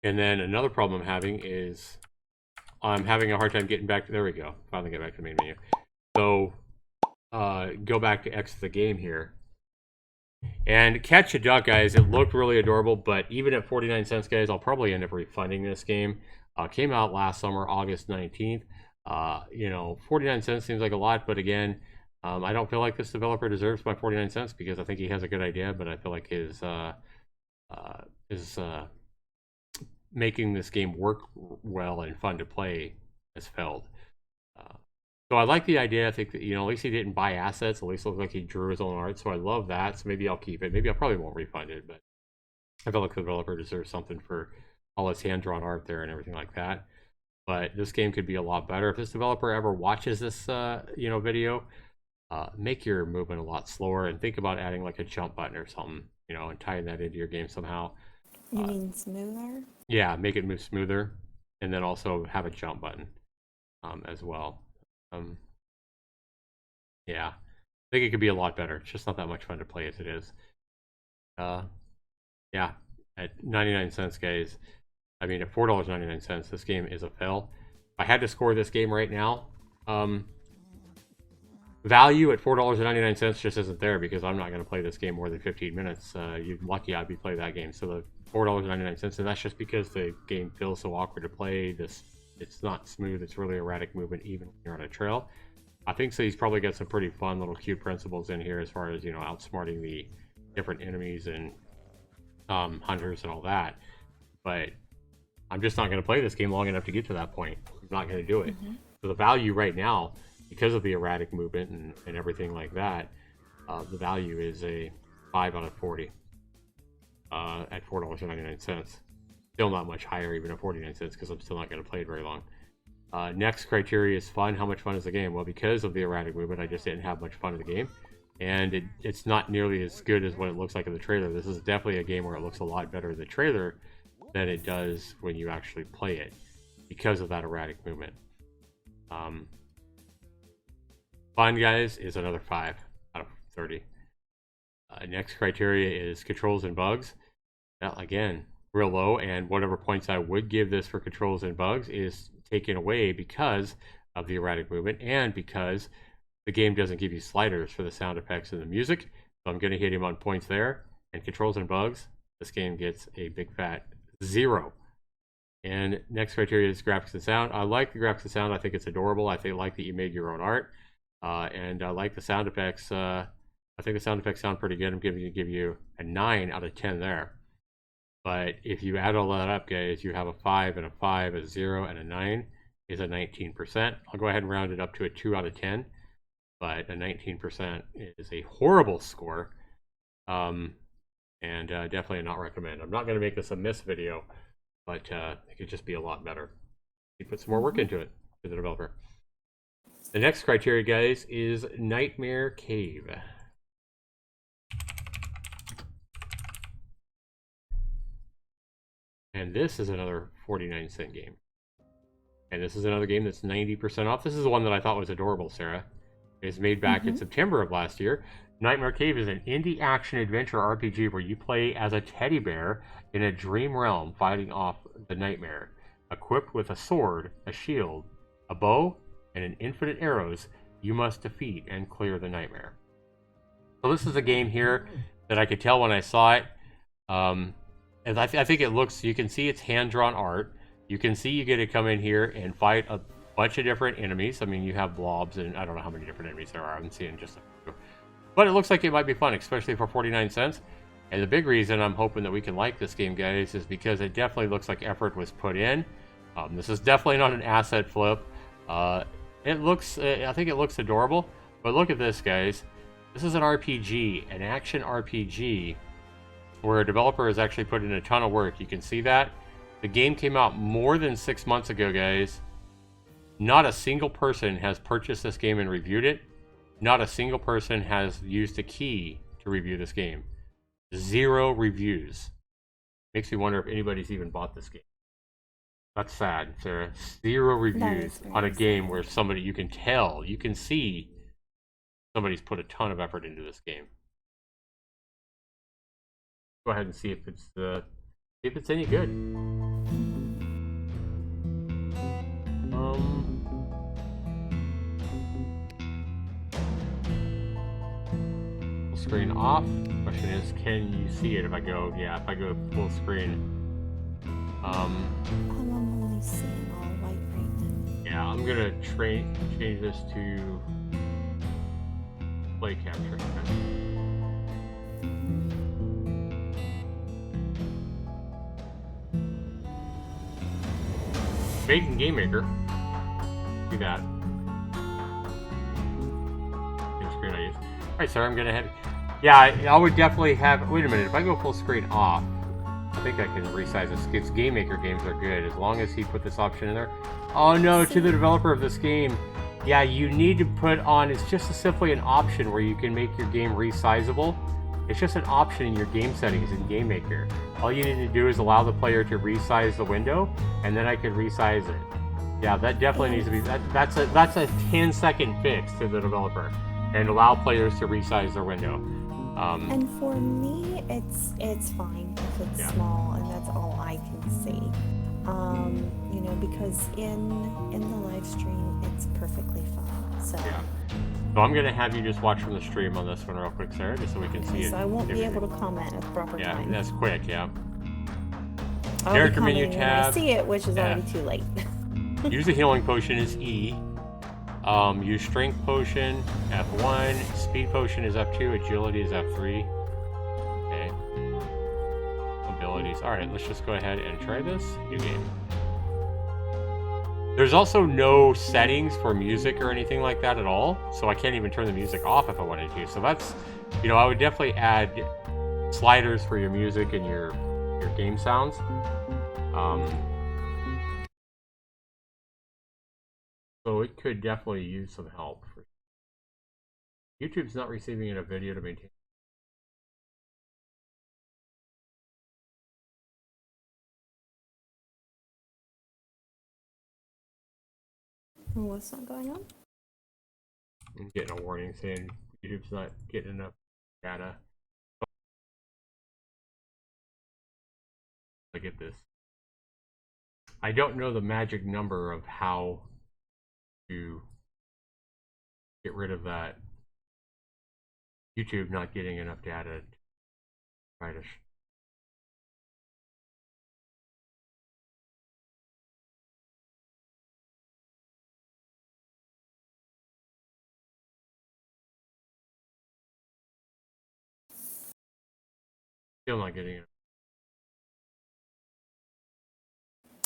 then another problem I'm having is I'm having a hard time getting back to, there we go. Finally get back to the main menu. So go back to exit the game here. And Catch a Duck, guys, it looked really adorable, but even at 49 cents, guys, I'll probably end up refunding this game. Came out last summer, August 19th. You know, 49 cents seems like a lot, but again, I don't feel like this developer deserves my 49 cents because I think he has a good idea, but I feel like his making this game work well and fun to play has failed. So I like the idea. I think that, you know, at least he didn't buy assets. At least it looks like he drew his own art. So I love that. So maybe I'll keep it. Maybe I probably won't refund it, but I feel like the developer deserves something for all his hand-drawn art there and everything like that. But this game could be a lot better. If this developer ever watches this, you know, video, make your movement a lot slower and think about adding like a jump button or something, you know, and tying that into your game somehow. You mean smoother? Yeah, make it move smoother, and then also have a jump button as well. Yeah, I think it could be a lot better. It's just not that much fun to play as it is. Yeah, at 99 cents, guys. I mean, at $4.99, this game is a fail. If I had to score this game right now, value at $4.99 just isn't there because I'm not going to play this game more than 15 minutes. You're lucky I'd be playing that game. So the $4.99, and that's just because the game feels so awkward to play. It's not smooth. It's really erratic movement even when you're on a trail. I think so. He's probably got some pretty fun little cute principles in here as far as, you know, outsmarting the different enemies and hunters and all that. But I'm just not going to play this game long enough to get to that point. I'm not going to do it. So the value right now, because of the erratic movement and everything like that, the value is a 5 out of 40 at $4.99. Still not much higher even at 49 cents because I'm still not going to play it very long. Next criteria is fun. How much fun is the game? Well, because of the erratic movement, I just didn't have much fun in the game. And it's not nearly as good as what it looks like in the trailer. This is definitely a game where it looks a lot better in the trailer than it does when you actually play it because of that erratic movement. Fun, guys, is another 5 out of 30. Next criteria is controls and bugs. That, again, real low, and whatever points I would give this for controls and bugs is taken away because of the erratic movement and because the game doesn't give you sliders for the sound effects and the music. So I'm going to hit him on points there. And controls and bugs, this game gets a big fat 0. And next criteria is graphics and sound. I like the graphics and sound. I think it's adorable. I like that you made your own art. And I like the sound effects. I think the sound effects sound pretty good. I'm give you a 9 out of 10 there. But if you add all that up, guys, you have a 5 and a 5, a 0 and a 9 is a 19%. I'll go ahead and round it up to a 2 out of 10. But a 19% is a horrible score. And definitely not recommend. I'm not going to make this a miss video, but it could just be a lot better. You put some more work into it for the developer. The next criteria, guys, is Nightmare Cave. And this is another 49-cent game. And this is another game that's 90% off. This is the one that I thought was adorable, Sarah. It was made back in September of last year. Nightmare Cave is an indie action-adventure RPG where you play as a teddy bear in a dream realm fighting off the nightmare. Equipped with a sword, a shield, a bow, and an infinite arrows, you must defeat and clear the nightmare. So this is a game here that I could tell when I saw it. And I think it looks, you can see it's hand-drawn art. You can see you get to come in here and fight a bunch of different enemies. I mean, you have blobs, and I don't know how many different enemies there are. I'm seeing just a few. But it looks like it might be fun, especially for 49 cents. And the big reason I'm hoping that we can like this game, guys, is because it definitely looks like effort was put in. This is definitely not an asset flip. It looks, I think it looks adorable. But look at this, guys. This is an RPG, an action RPG, where a developer has actually put in a ton of work. You can see that. The game came out more than 6 months ago, guys. Not a single person has purchased this game and reviewed it. Not a single person has used a key to review this game. 0 reviews. Makes me wonder if anybody's even bought this game. That's sad, Sarah. 0 reviews on a game where somebody, you can tell, you can see somebody's put a ton of effort into this game. Go ahead and see if it's any good. Full screen off. Question is, can you see it if I go? Yeah, if I go full screen. I'm only seeing all white right now. Yeah, I'm gonna change this to play capture. Made in Game Maker. Do that. Alright, sir, I'm gonna have... Yeah, I would definitely have... Wait a minute, if I go full screen off, I think I can resize this. It's Game Maker games are good, as long as he put this option in there. Oh no, to the developer of this game. Yeah, you need to put on... It's just simply an option where you can make your game resizable. It's just an option in your game settings in Game Maker. All you need to do is allow the player to resize the window, and then I can resize it. Yeah, that definitely needs to be... That's a 10-second fix to the developer. And allow players to resize their window. And for me, it's fine if it's small and that's all I can see. You know, because in the live stream, it's perfectly fine. So. Yeah. So I'm gonna have you just watch from the stream on this one real quick, Sarah, just so we can see it. So I won't be able to comment at the proper time. Yeah, that's quick. Yeah. I'll Character be menu commenting tab. when I see it, which is already too late. Use the healing potion is E. Use strength potion F1. Speed potion is F2. Agility is F3. Okay. Abilities. All right, let's just go ahead and try this. New game. There's also no settings for music or anything like that at all, so I can't even turn the music off if I wanted to. So that's, you know, I would definitely add sliders for your music and your game sounds. So it could definitely use some help. YouTube's not receiving enough video to maintain. What's not going on? I'm getting a warning saying YouTube's not getting enough data. I get this. I don't know the magic number of how to get rid of that YouTube not getting enough data to try to still not getting it.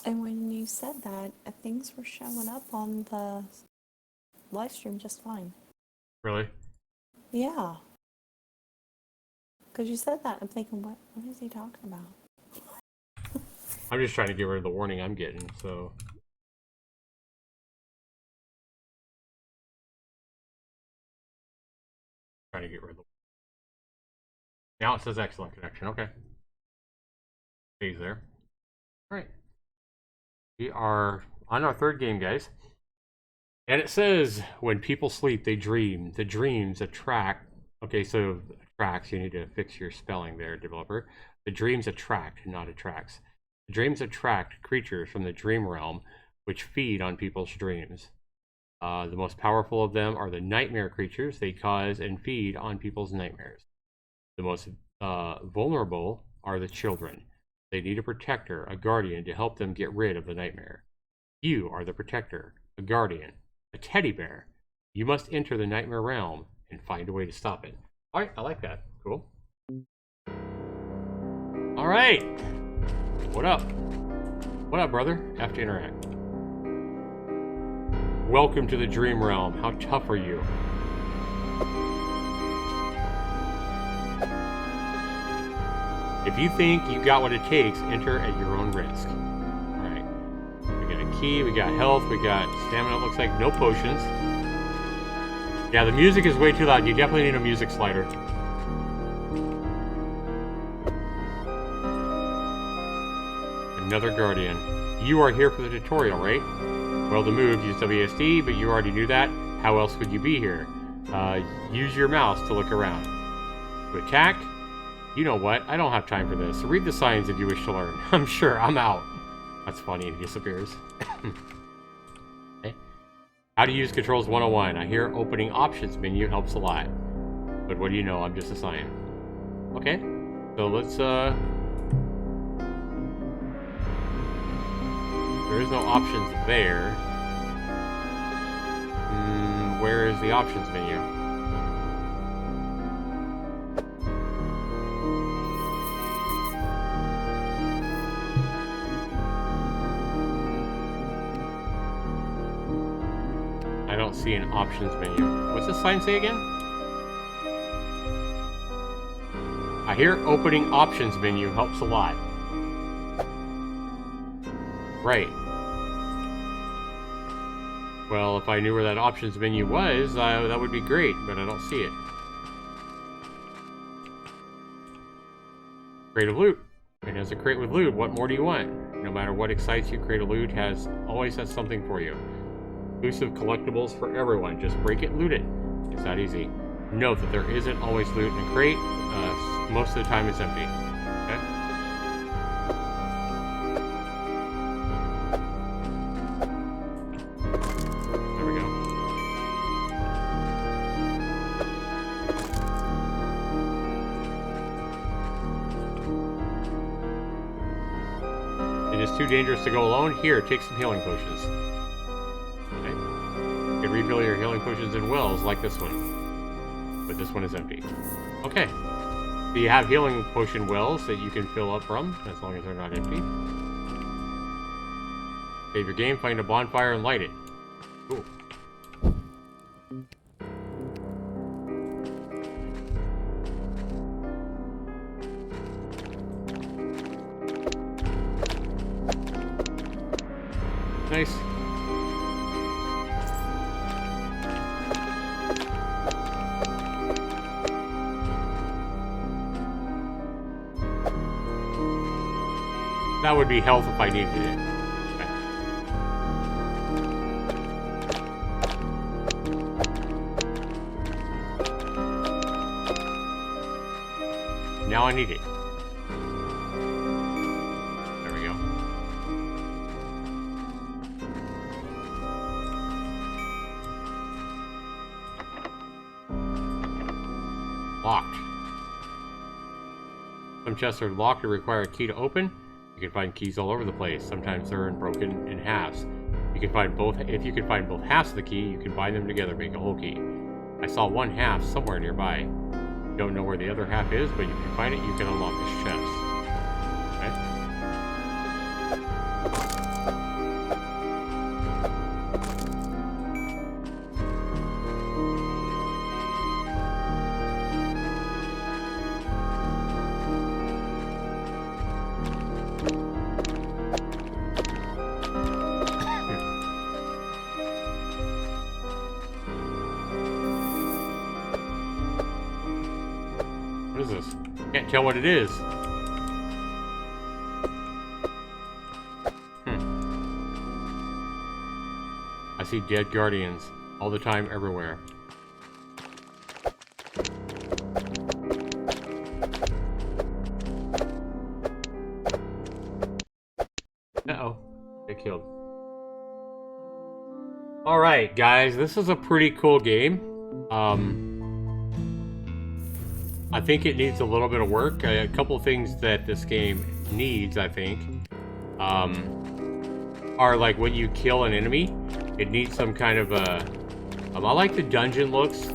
And when you said that, things were showing up on the live stream just fine. Really? Yeah. Because you said that, I'm thinking, what is he talking about? I'm just trying to get rid of the warning I'm getting, so. Trying to get rid of the. Now it says excellent connection. Okay. Stays there. All right. We are on our third game, guys. And it says, when people sleep, they dream. The dreams attract. Okay, so attracts, you need to fix your spelling there, developer. The dreams attract, not attracts. The dreams attract creatures from the dream realm, which feed on people's dreams. The most powerful of them are the nightmare creatures. They cause and feed on people's nightmares. The most vulnerable are the children. They need a protector, a guardian, to help them get rid of the nightmare. You are the protector, a guardian, a teddy bear. You must enter the nightmare realm and find a way to stop it. All right, I like that. Cool. All right. What up? What up, brother? Have to interact. Welcome to the dream realm. How tough are you? If you think you got what it takes, enter at your own risk. Alright. We got a key, we got health, we got stamina, it looks like no potions. Yeah, the music is way too loud. You definitely need a music slider. Another guardian. You are here for the tutorial, right? Well, the move, use WSD, but you already knew that. How else would you be here? Use your mouse to look around. To attack? You know what? I don't have time for this. Read the signs if you wish to learn. I'm sure. I'm out. That's funny. He disappears. Okay. How to use controls 101. I hear opening options menu helps a lot. But what do you know? I'm just a sign. Okay. So let's, there is no options there. Where is the options menu? I don't see an options menu. What's this sign say again? here, opening options menu helps a lot. Right. Well, if I knew where that options menu was, that would be great, but I don't see it. Crate of loot. It has a crate with loot. What more do you want? No matter what excites you, crate of loot always has something for you. Exclusive collectibles for everyone. Just break it, loot it. It's that easy. Note that there isn't always loot in a crate. Most of the time it's empty. Okay? There we go. It is too dangerous to go alone. Here, take some healing potions. Okay. You can refill your healing potions in wells like this one. But this one is empty. Okay. So you have healing potion wells that you can fill up from, as long as they're not empty. Save your game, find a bonfire, and light it. Cool. Nice. That would be health if I needed it. Okay. Now I need it. There we go. Locked. Some chests are locked or require a key to open. You can find keys all over the place. Sometimes they're broken in halves. You can find both. If you can find both halves of the key, you can bind them together, make a whole key. I saw one half somewhere nearby. Don't know where the other half is, but if you find it, you can unlock this chest. Okay. What is this? Can't tell what it is. I see dead guardians all the time, everywhere. Uh-oh. Get killed. Alright, guys. This is a pretty cool game. I think it needs a little bit of work. A couple of things that this game needs, I think, are like when you kill an enemy, it needs some kind of a... I like the dungeon looks.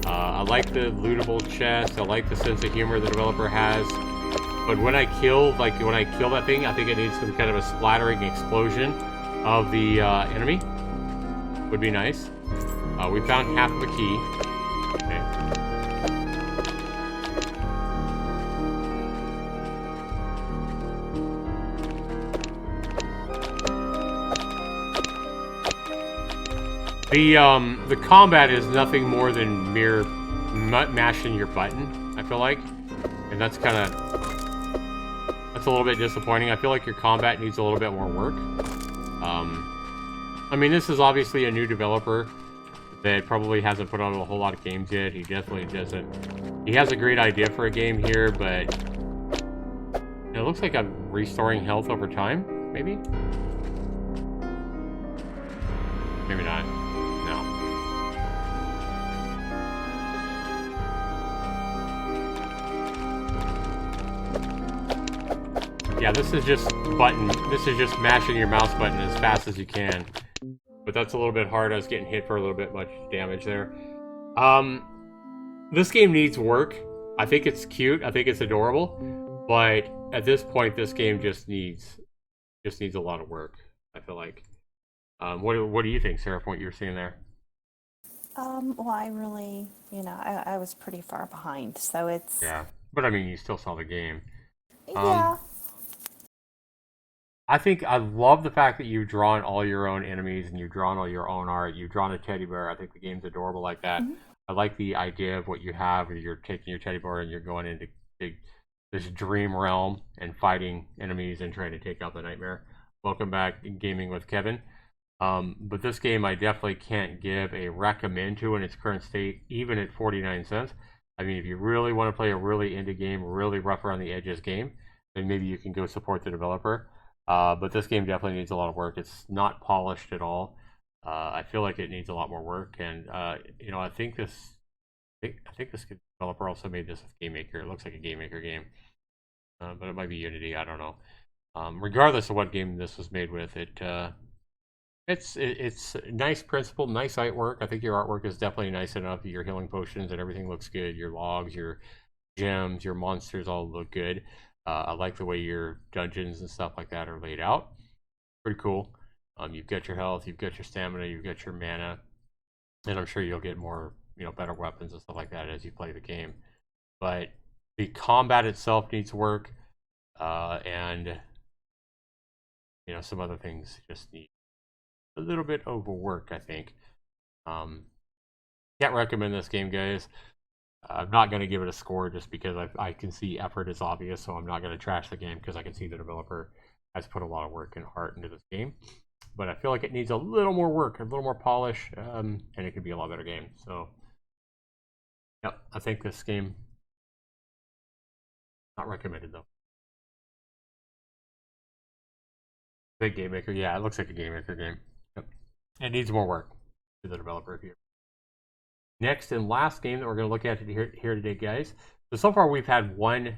I like the lootable chest. I like the sense of humor the developer has. But when I kill, that thing, I think it needs some kind of a splattering explosion of the enemy. Would be nice. We found half of a key. Okay. The combat is nothing more than mere mashing your button, I feel like. And that's a little bit disappointing. I feel like your combat needs a little bit more work. I mean, this is obviously a new developer that probably hasn't put out a whole lot of games yet. He definitely doesn't. He has a great idea for a game here, but it looks like I'm restoring health over time, maybe? Maybe not. No. Yeah, this is just mashing your mouse button as fast as you can. But that's a little bit hard. I was getting hit for a little bit much damage there. This game needs work. I think it's cute. I think it's adorable. But at this point, this game just needs a lot of work, I feel like. What do you think, Sarah, from what you were seeing there? Well, I really, I was pretty far behind, so it's... Yeah. But I mean, you still saw the game. Yeah. I think I love the fact that you've drawn all your own enemies and you've drawn all your own art. You've drawn a teddy bear. I think the game's adorable like that. Mhm. I like the idea of what you have. Where you're taking your teddy bear and you're going into this dream realm and fighting enemies and trying to take out the nightmare. Welcome back in Gaming with Kevin. But this game I definitely can't give a recommend to in its current state, even at 49 cents. I mean, if you really want to play a really indie game, really rough around the edges game, then maybe you can go support the developer. But this game definitely needs a lot of work. It's not polished at all. I feel like it needs a lot more work, and you know, I think this developer also made this with GameMaker. It looks like a GameMaker game, but it might be Unity. I don't know. Regardless of what game this was made with, it's nice principle, nice artwork. I think your artwork is definitely nice enough. Your healing potions and everything looks good. Your logs, your gems, your monsters all look good. I like the way your dungeons and stuff like that are laid out. Pretty cool. You've got your health, you've got your stamina, you've got your mana, and I'm sure you'll get more, better weapons and stuff like that as you play the game. But the combat itself needs work, and some other things just need a little bit of work, I think. Can't recommend this game, guys. I'm not going to give it a score just because I can see effort is obvious, so I'm not going to trash the game because I can see the developer has put a lot of work and heart into this game. But I feel like it needs a little more work, a little more polish, and it could be a lot better game. So, yep, I think this game, not recommended though. Big Game Maker, yeah, it looks like a Game Maker game. Yep. It needs more work to the developer here. Next and last game that we're going to look at here today, guys. So far we've had one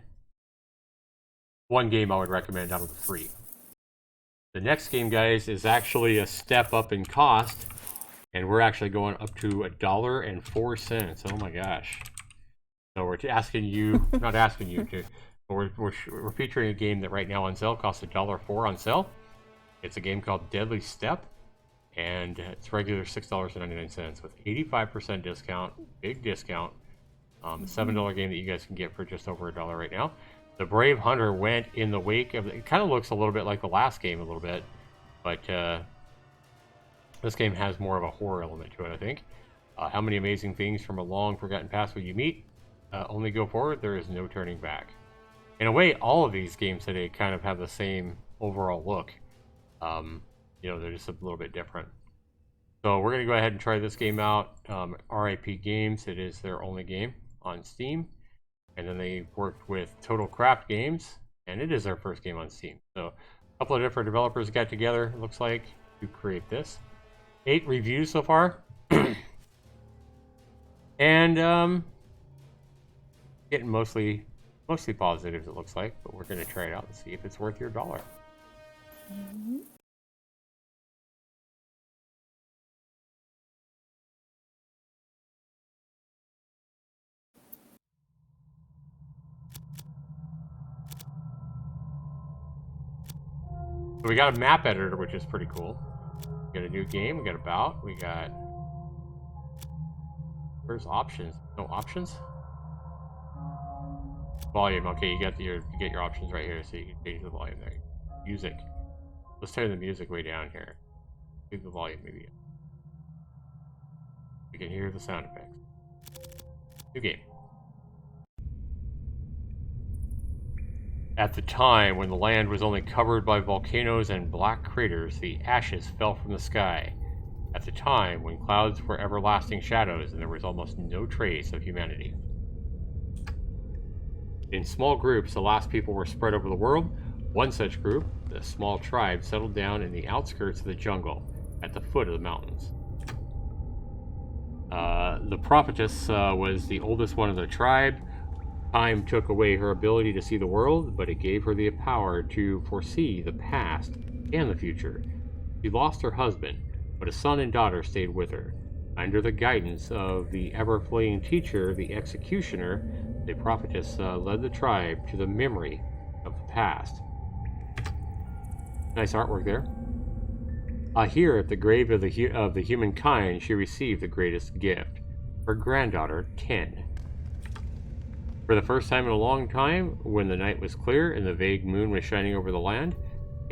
game I would recommend out of the 3. The next game, guys, is actually a step up in cost, and we're actually going up to $1.04. Oh my gosh! So we're asking you, not asking you to, but we're featuring a game that right now on sale costs $1.04 on sale. It's a game called Deadly Step. And it's regular $6.99 with 85% discount, big discount. $7 game that you guys can get for just over $1 right now. The Brave Hunter went in the wake of it. Kind of looks a little bit like the last game a little bit, but this game has more of a horror element to it, I think. How many amazing things from a long forgotten past will you meet? Only go forward. There is no turning back. In a way, all of these games today kind of have the same overall look. They're just a little bit different. So we're going to go ahead and try this game out. RIP Games, it is their only game on Steam. And then they worked with Total Craft Games, and it is their first game on Steam. So a couple of different developers got together, it looks like, to create this. 8 reviews so far. And getting mostly positives, it looks like. But we're going to try it out and see if it's worth your $1. Mhm. So we got a map editor, which is pretty cool. We got a new game, we got about, we got... Where's options? No options? Volume, okay, you get your options right here, so you can change the volume there. Music. Let's turn the music way down here. Leave the volume maybe. You can hear the sound effects. New game. At the time when the land was only covered by volcanoes and black craters, the ashes fell from the sky. At the time when clouds were everlasting shadows and there was almost no trace of humanity. In small groups, the last people were spread over the world. One such group, the small tribe, settled down in the outskirts of the jungle, at the foot of the mountains. The prophetess was the oldest one of the tribe. Time took away her ability to see the world, but it gave her the power to foresee the past and the future. She lost her husband, but a son and daughter stayed with her. Under the guidance of the ever-fleeing teacher, the executioner, the prophetess led the tribe to the memory of the past. Nice artwork there. Here at the grave of the humankind, she received the greatest gift, her granddaughter, 10. For the first time in a long time, when the night was clear and the vague moon was shining over the land,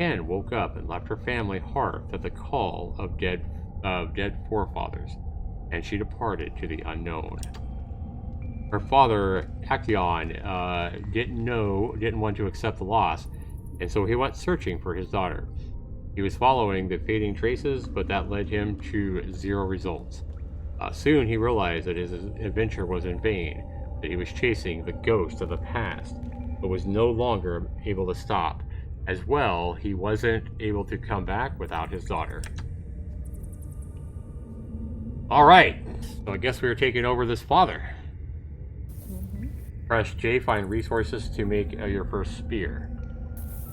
Anne woke up and left her family hearth at the call of dead forefathers, and she departed to the unknown. Her father, Actaeon, didn't want to accept the loss, and so he went searching for his daughter. He was following the fading traces, but that led him to zero results. Soon he realized that his adventure was in vain, that he was chasing the ghost of the past, but was no longer able to stop. As well, he wasn't able to come back without his daughter. Alright, so I guess we were taking over this father. Press J, find resources to make your first spear.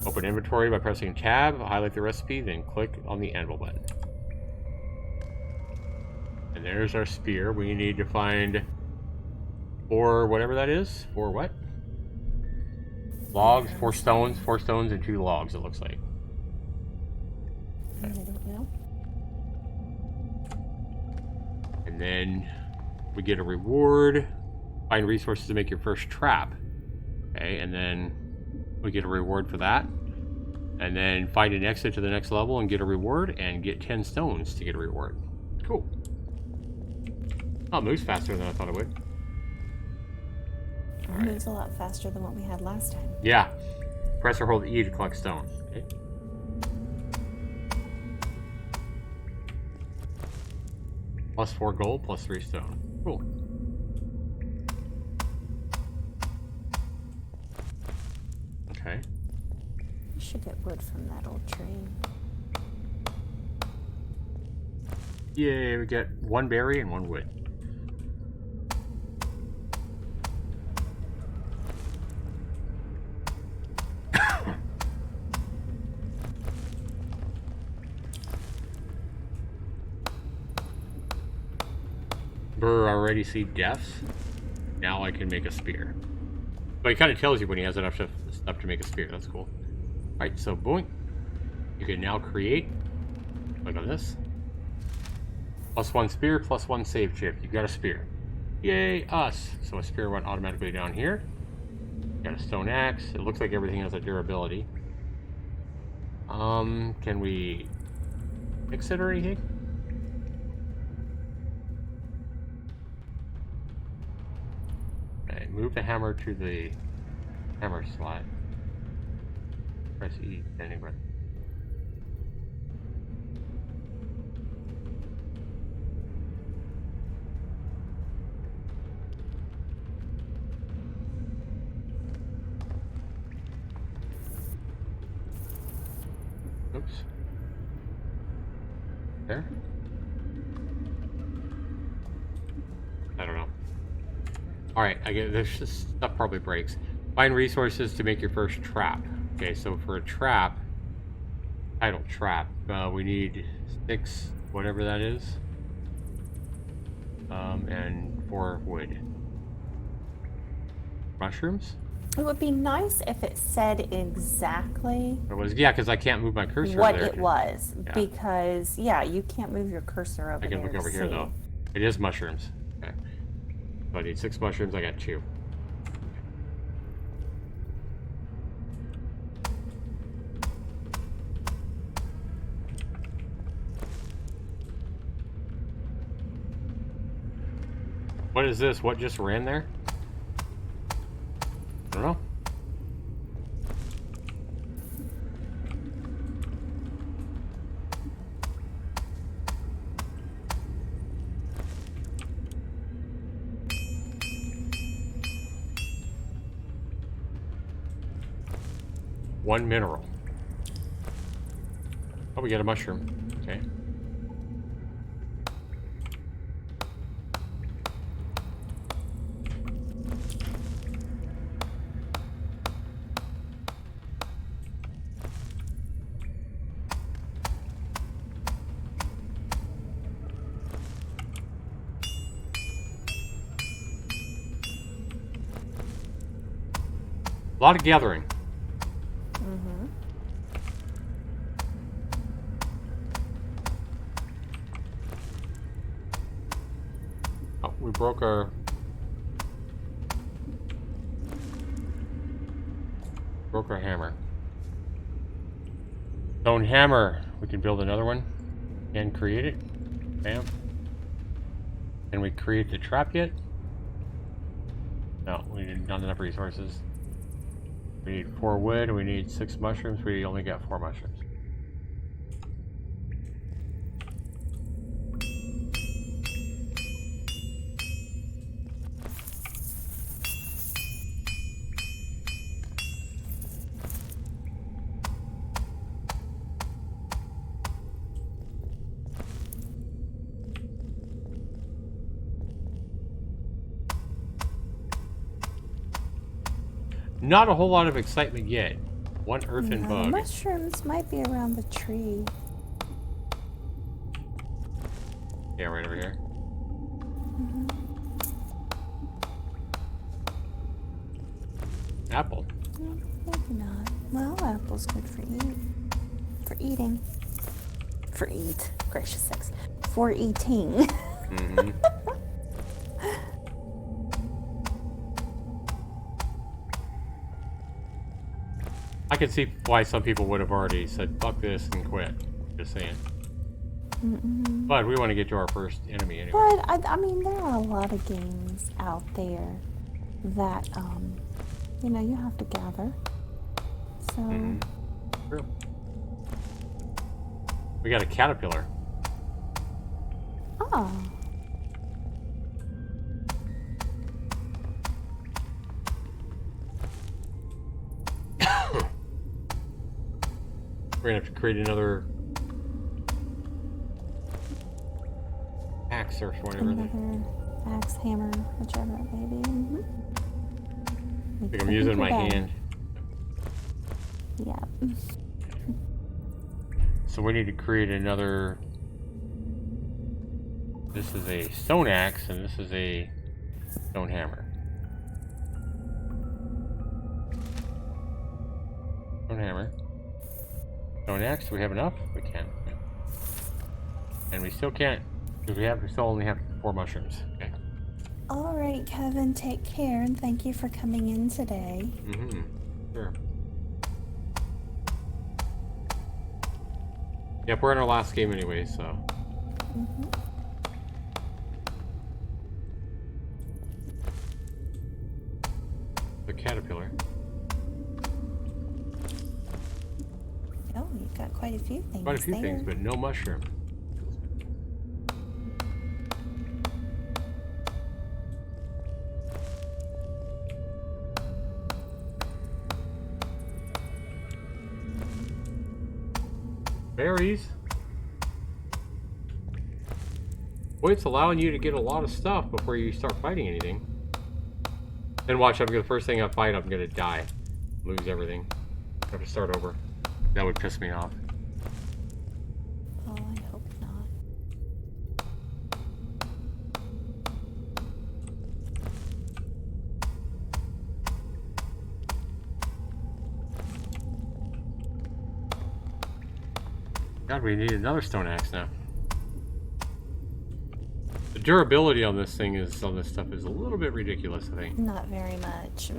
Open inventory by pressing tab, highlight the recipe, then click on the anvil button. And there's our spear. We need to find 4 whatever that is. 4 what? Logs, 4 stones, 4 stones, and 2 logs, it looks like. I don't know. And then we get a reward. Find resources to make your first trap. Okay, and then we get a reward for that. And then find an exit to the next level and get a reward, and get 10 stones to get a reward. Cool. Oh, it moves faster than I thought it would. It moves a lot faster than what we had last time. Yeah. Press or hold E to collect stone. Okay. Plus 4 gold, plus 3 stone. Cool. Okay. I should get wood from that old tree. Yay, we get 1 berry and 1 wood. Burr already see deaths. Now I can make a spear. But it kind of tells you when he has enough stuff to make a spear. That's cool. Alright, so boink. You can now create. Click on this. +1 spear, +1 save chip. You got a spear. Yay, us. So a spear went automatically down here. Got a stone axe. It looks like everything has a durability. Can we fix it or anything? Okay, move the hammer to the hammer slot. Press E, standing right. Oops. There? I don't know. Alright, I get this stuff probably breaks. Find resources to make your first trap. Okay, so for a trap, idle trap, we need 6, whatever that is. And 4 wood. Mushrooms? It would be nice if it said exactly It was, yeah, because I can't move my cursor what there. it was. Yeah. Because, yeah, you can't move your cursor over I there. can look over to here, see. though. It is mushrooms. Okay. So I need 6 mushrooms. I got 2. What is this? What just ran there? I don't know. One mineral. Oh, we got a mushroom. Okay. A lot of gathering. Mm-hmm. Oh, we broke our... broke our hammer. Stone hammer. We can build another one and create it. Bam. Can we create the trap yet? No, we need not enough resources. We need 4 wood, we need 6 mushrooms, we only got 4 mushrooms. Not a whole lot of excitement yet. 1 earthen bug. Mushrooms might be around the tree. Yeah, right over here. Apple. Maybe not. Well, apple's good for eating. For eat. Gracious sakes. For eating. Mm-hmm. I can see why some people would have already said fuck this and quit. Just saying. But we want to get to our first enemy anyway. But I mean, there are a lot of games out there that you know, you have to gather. So True. We got a caterpillar. oh, We're gonna have to create another axe or whatever. another axe, hammer, whichever it may be. I think I'm using my hand. Yeah. So we need to create another. This is a stone axe and this is a stone hammer. Stone hammer. Stone axe, do we have enough? We can't. And we still can't, because we still only have 4 mushrooms. Okay. All right, Kevin, take care, and thank you for coming in today. Sure. Yep, we're in our last game anyway, so. The caterpillar. Oh, you've got quite a few things. Quite a few things, but no mushroom. Berries. Boy, it's allowing you to get a lot of stuff before you start fighting anything. And watch, the first thing I fight, I'm gonna die. Lose everything. Have to start over. That would piss me off. Oh, I hope not. God, we need another stone axe now. The durability on this thing is on this stuff is a little bit ridiculous, I think. Not very much.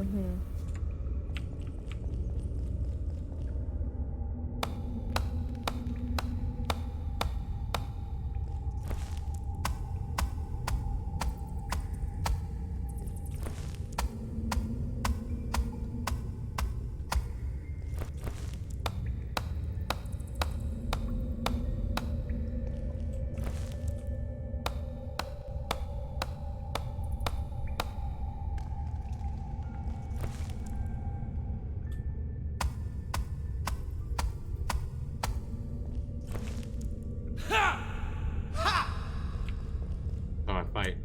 Oh, I fight.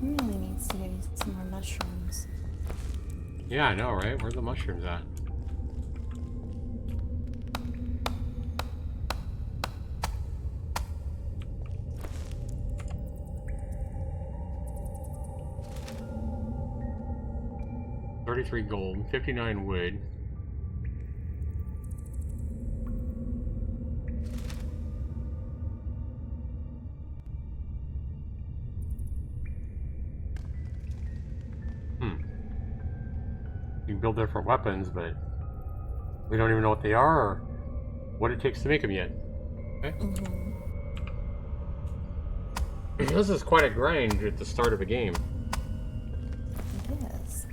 Really needs to get some more mushrooms. Yeah, I know, right? Where are the mushrooms at? $33 gold, 59 wood. can build different weapons, but we don't even know what they are or what it takes to make them yet. Okay. This is quite a grind at the start of a game. It is.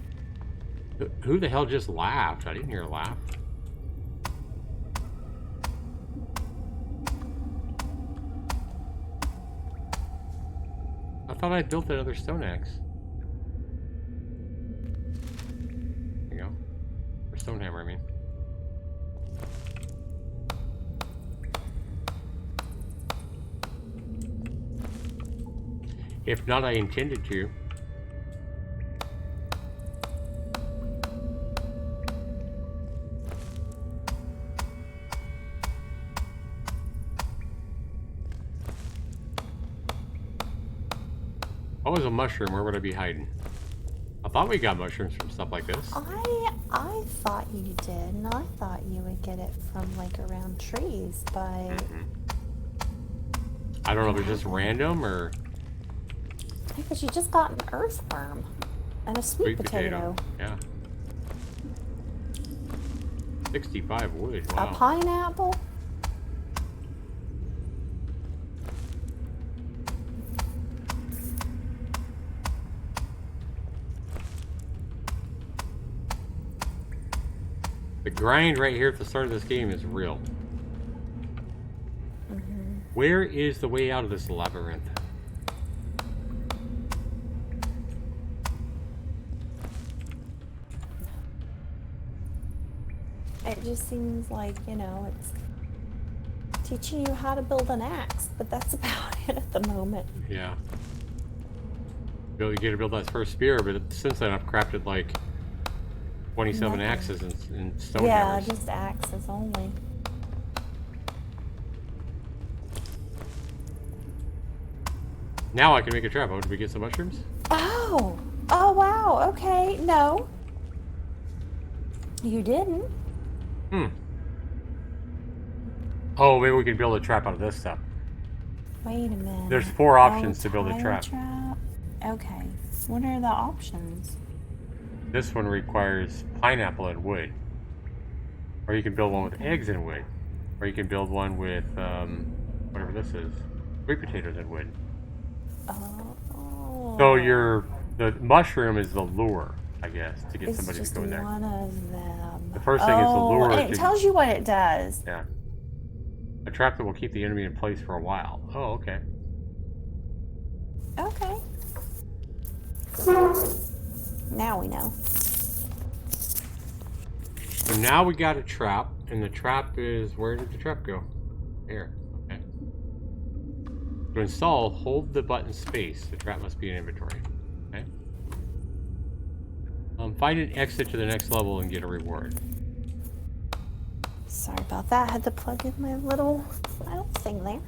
Who the hell just laughed? I didn't hear a laugh. I thought I built another stone axe. There you go. Or stone hammer, I mean. If not, I intended to. What was a mushroom? Where would I be hiding? I thought we got mushrooms from stuff like this. I thought you did, and I thought you would get it from like around trees, but I don't know if it's just random or because you just got an earthworm and a sweet potato. Yeah. 65 wood. A Wow. pineapple. The grind right here at the start of this game is real. Where is the way out of this labyrinth? It just seems like, you know, it's teaching you how to build an axe, but that's about it at the moment. Yeah. You gotta build that first spear, but since then I've crafted like 27 Nothing. axes and stone Yeah, hammers. just axes only. Now I can make a trap. Oh, did we get some mushrooms? Oh! Oh, wow. Okay. No. You didn't. Oh, maybe we can build a trap out of this stuff. Wait a minute. There's 4 options to build a tile trap. Okay. What are the options? This one requires pineapple and wood. Or you can build one with eggs and wood. Or you can build one with, whatever this is, sweet potatoes and wood. Oh. So the mushroom is the lure, I guess, to get It's somebody to just go in there. one of them. The first thing is the lure. And it tells you what it does. Yeah. A trap that will keep the enemy in place for a while. Oh, okay. Okay. Now we know. So now we got a trap, and the trap is, where did the trap go? Here, okay. To install, hold the button space. The trap must be in inventory. Okay. Find an exit to the next level and get a reward. Sorry about that. I had to plug in my little thing there.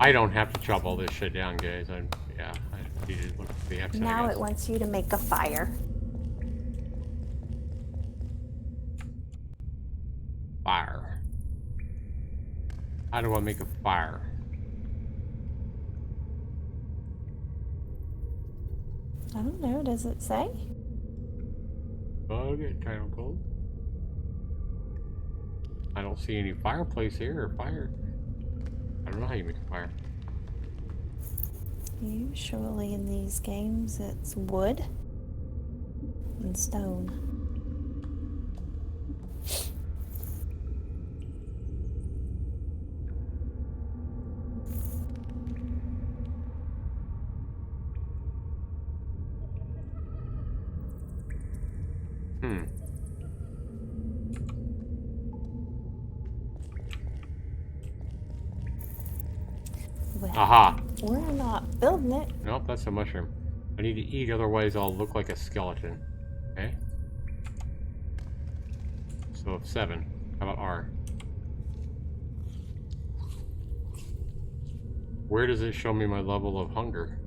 I don't have to chop all this shit down, guys. I need to look at the exit. Now I it guess. wants you to make a fire. Fire. How do I make a fire? I don't know. Does it say? Bug and title code. I don't see any fireplace here or fire. I don't know how you make a fire. Usually in these games it's wood and stone. Well, Aha! we're not building it. Nope, that's a mushroom. I need to eat, otherwise I'll look like a skeleton. Okay? So 7. How about R? Where does it show me my level of hunger?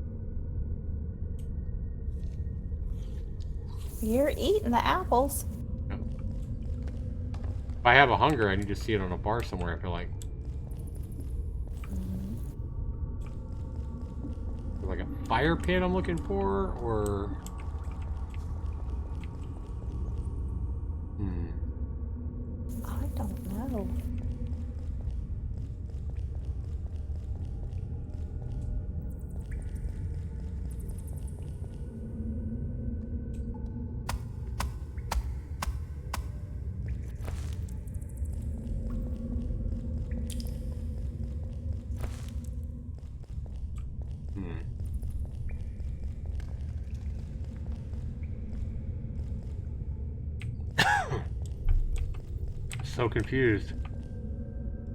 You're eating the apples. Yep. If I have a hunger, I need to see it on a bar somewhere, I feel like. like a fire pit I'm looking for, or... I don't know. So confused.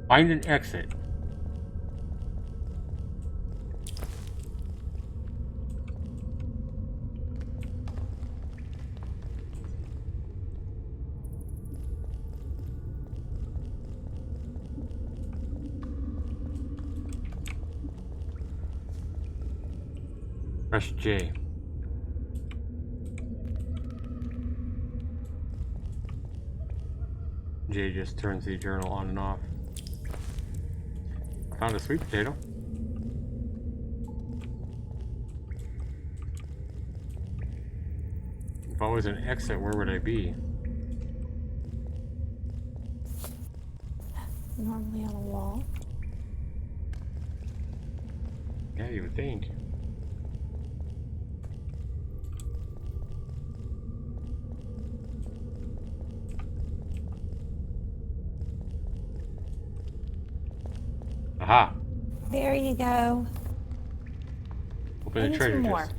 Find an exit. Press J. J just turns the journal on and off. I found a sweet potato. If I was an exit, where would I be? Normally on a wall. Yeah, you would think. Aha! There you go. Open the And treasure some more. chest.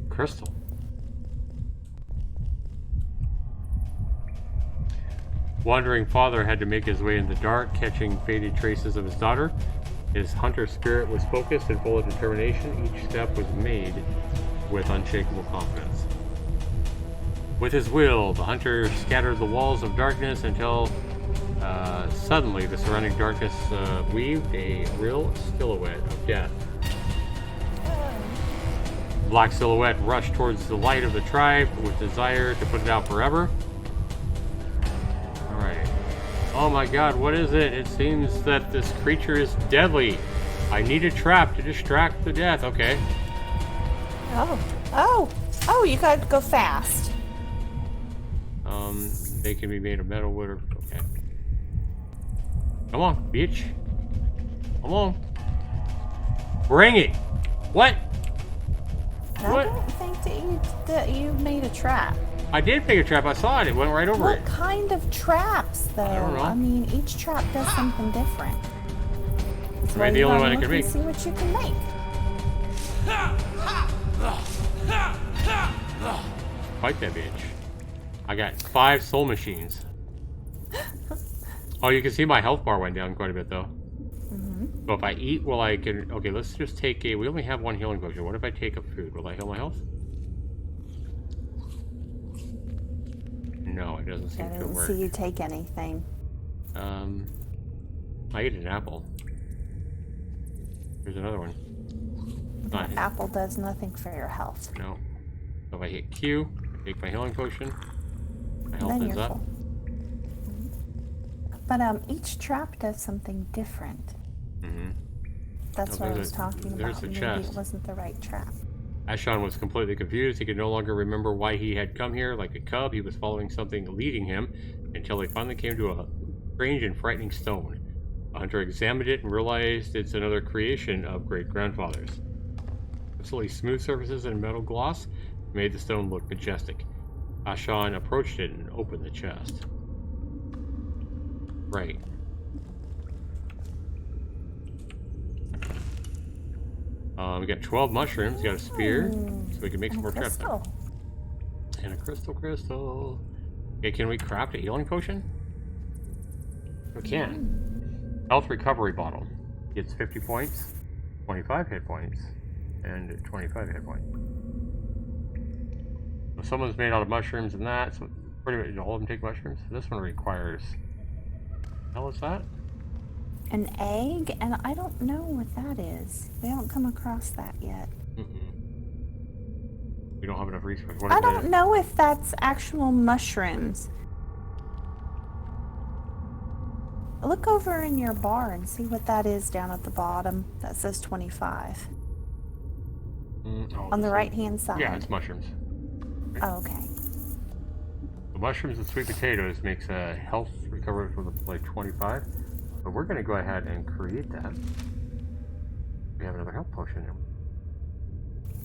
Crystal. Wandering father had to make his way in the dark, catching faded traces of his daughter. His hunter spirit was focused and full of determination. Each step was made with unshakable confidence. With his will, the hunter scattered the walls of darkness until suddenly the surrounding darkness weaved a real silhouette of death. Black silhouette rushed towards the light of the tribe with desire to put it out forever. Alright. Oh my god, what is it? It seems that this creature is deadly. I need a trap to distract the death. Okay. Oh, you gotta go fast. They can be made of metal, wood, or... Okay. Come on, bitch. Come on. Bring it. What? I don't think that you made a trap. I did make a trap. I saw it. It went right over What it. kind of traps, though? I don't know. I mean, each trap does something different. That's I why made the you only gotta one I look could make. and see what you can make. Fight that bitch. I got 5 soul machines. Oh, you can see my health bar went down quite a bit, though. So if I eat, will I can... Okay, let's just take a... We only have 1 healing potion. What if I take a food? Will I heal my health? No, it doesn't I seem to didn't work. see you take anything. I ate an apple. There's another one. That apple does nothing for your health. No. So if I hit Q, take my healing potion, my health Then is you're up. full. But each trap does something different. That's Oh, what I there's was a- talking there's about. a Maybe chest. it wasn't the right trap. Ashon was completely confused. He could no longer remember why he had come here. Like a cub, he was following something leading him until he finally came to a strange and frightening stone. The hunter examined it and realized it's another creation of great-grandfather's. Absolutely smooth surfaces and metal gloss made the stone look majestic. Ashon approached it and opened the chest. Right. We got 12 mushrooms, got a spear, so we can make some more traps. Crystal. And a crystal. Okay, can we craft a healing potion? We can. Health recovery bottle. Gets 50 points, 25 hit points, and 25 hit points. So someone's made out of mushrooms and that, so pretty much all of them take mushrooms. This one requires... What the hell is that? An egg? And I don't know what that is. We don't come across that yet. We don't have enough resources. I don't know if that's actual mushrooms. Look over in your bar and see what that is down at the bottom. That says 25. On the right-hand side. Yeah, it's mushrooms. Oh, okay. The mushrooms and sweet potatoes makes a health recovery from like 25. But we're going to go ahead and create that. We have another health potion.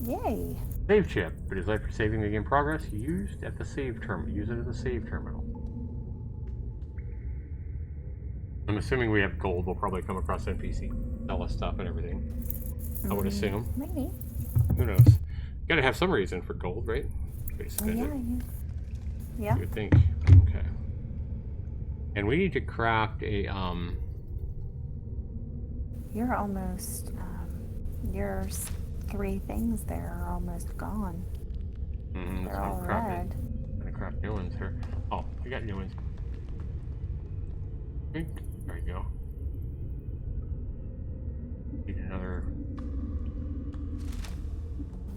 Yay. Save chip. It is life for saving the game progress. Used at the save terminal. Use it at the save terminal. I'm assuming we have gold. We'll probably come across NPC. Sell us stuff and everything. I would assume. Maybe. Who knows? You gotta have some reason for gold, right? Spend it. Yeah. You would think. Okay. And we need to craft a You're almost, your 3 things there are almost gone. They're all red. I'm gonna craft new ones here. Oh, I got new ones. Okay, there you go. Need another.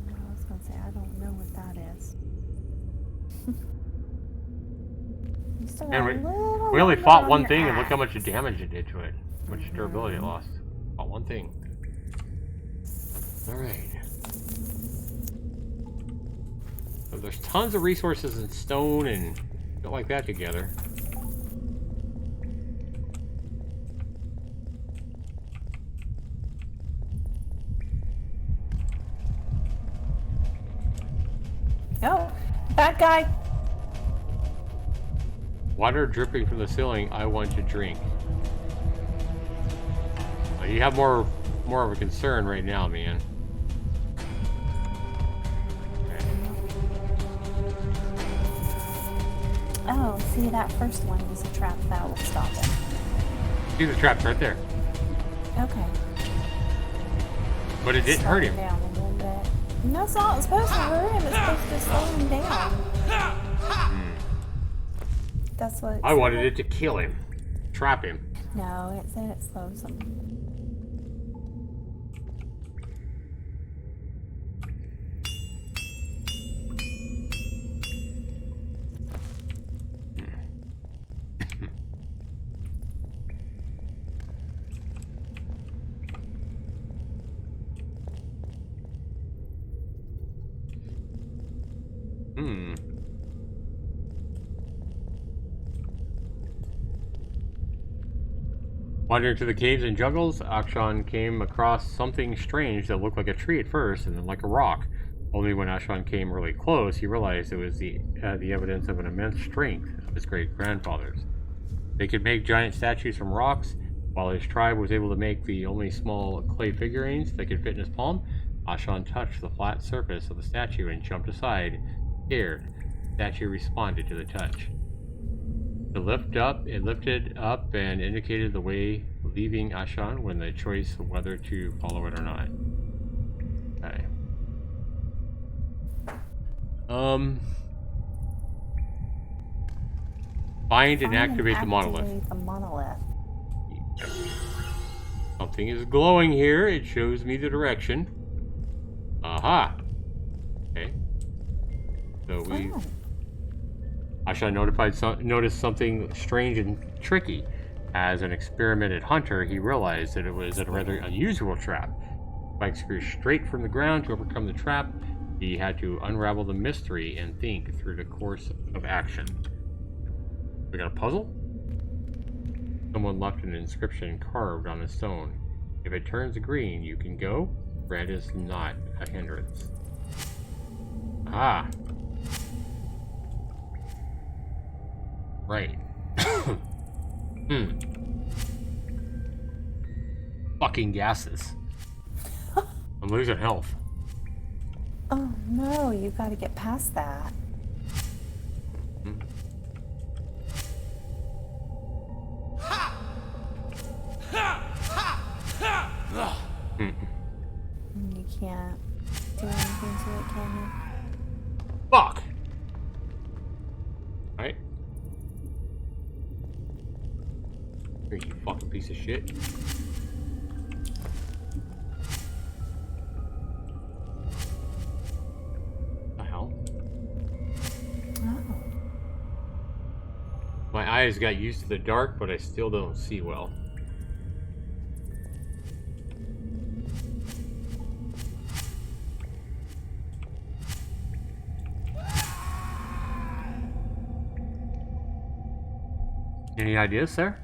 I was gonna say, I don't know what that is. You still got a little We only longer fought on one your thing, and look how axe. much damage it did to it. How much durability it lost. Fought one thing. Alright. So there's tons of resources in stone and shit like that together. Oh, bad guy. Water dripping from the ceiling. I want to drink. You have more of a concern right now, man. Okay. Oh, see, that first one was a trap. That will stop it. See the trap's right there. Okay. But it didn't Slow hurt him him. down a little bit. No, it's not supposed to hurt him. It's supposed to slow him down. That's what it I said. wanted it to kill him. Trap him. No, it said it slows him. Wandering through the caves and jungles, Akshan came across something strange that looked like a tree at first and then like a rock. Only when Akshan came really close, he realized it was the evidence of an immense strength of his great-grandfathers. They could make giant statues from rocks, while his tribe was able to make the only small clay figurines that could fit in his palm. Akshan touched the flat surface of the statue and jumped aside, scared. The statue responded to the touch. It lifted up and indicated the way leaving Akshan when the choice of whether to follow it or not. Okay. Find and activate the monolith. Activate the monolith. Something is glowing here. It shows me the direction. Aha. Okay. So we... Oh. Akshan noticed something strange and tricky. As an experimented hunter, he realized that it was a rather unusual trap. Spikes grew straight from the ground. To overcome the trap, he had to unravel the mystery and think through the course of action. We got a puzzle? Someone left an inscription carved on the stone. If it turns green, you can go. Red is not a hindrance. Ah. Right. Fucking gases. I'm losing health. Oh no, you got to get past that. You can't. You fucking piece of shit. The hell? Oh. My eyes got used to the dark, but I still don't see well. Any ideas, sir?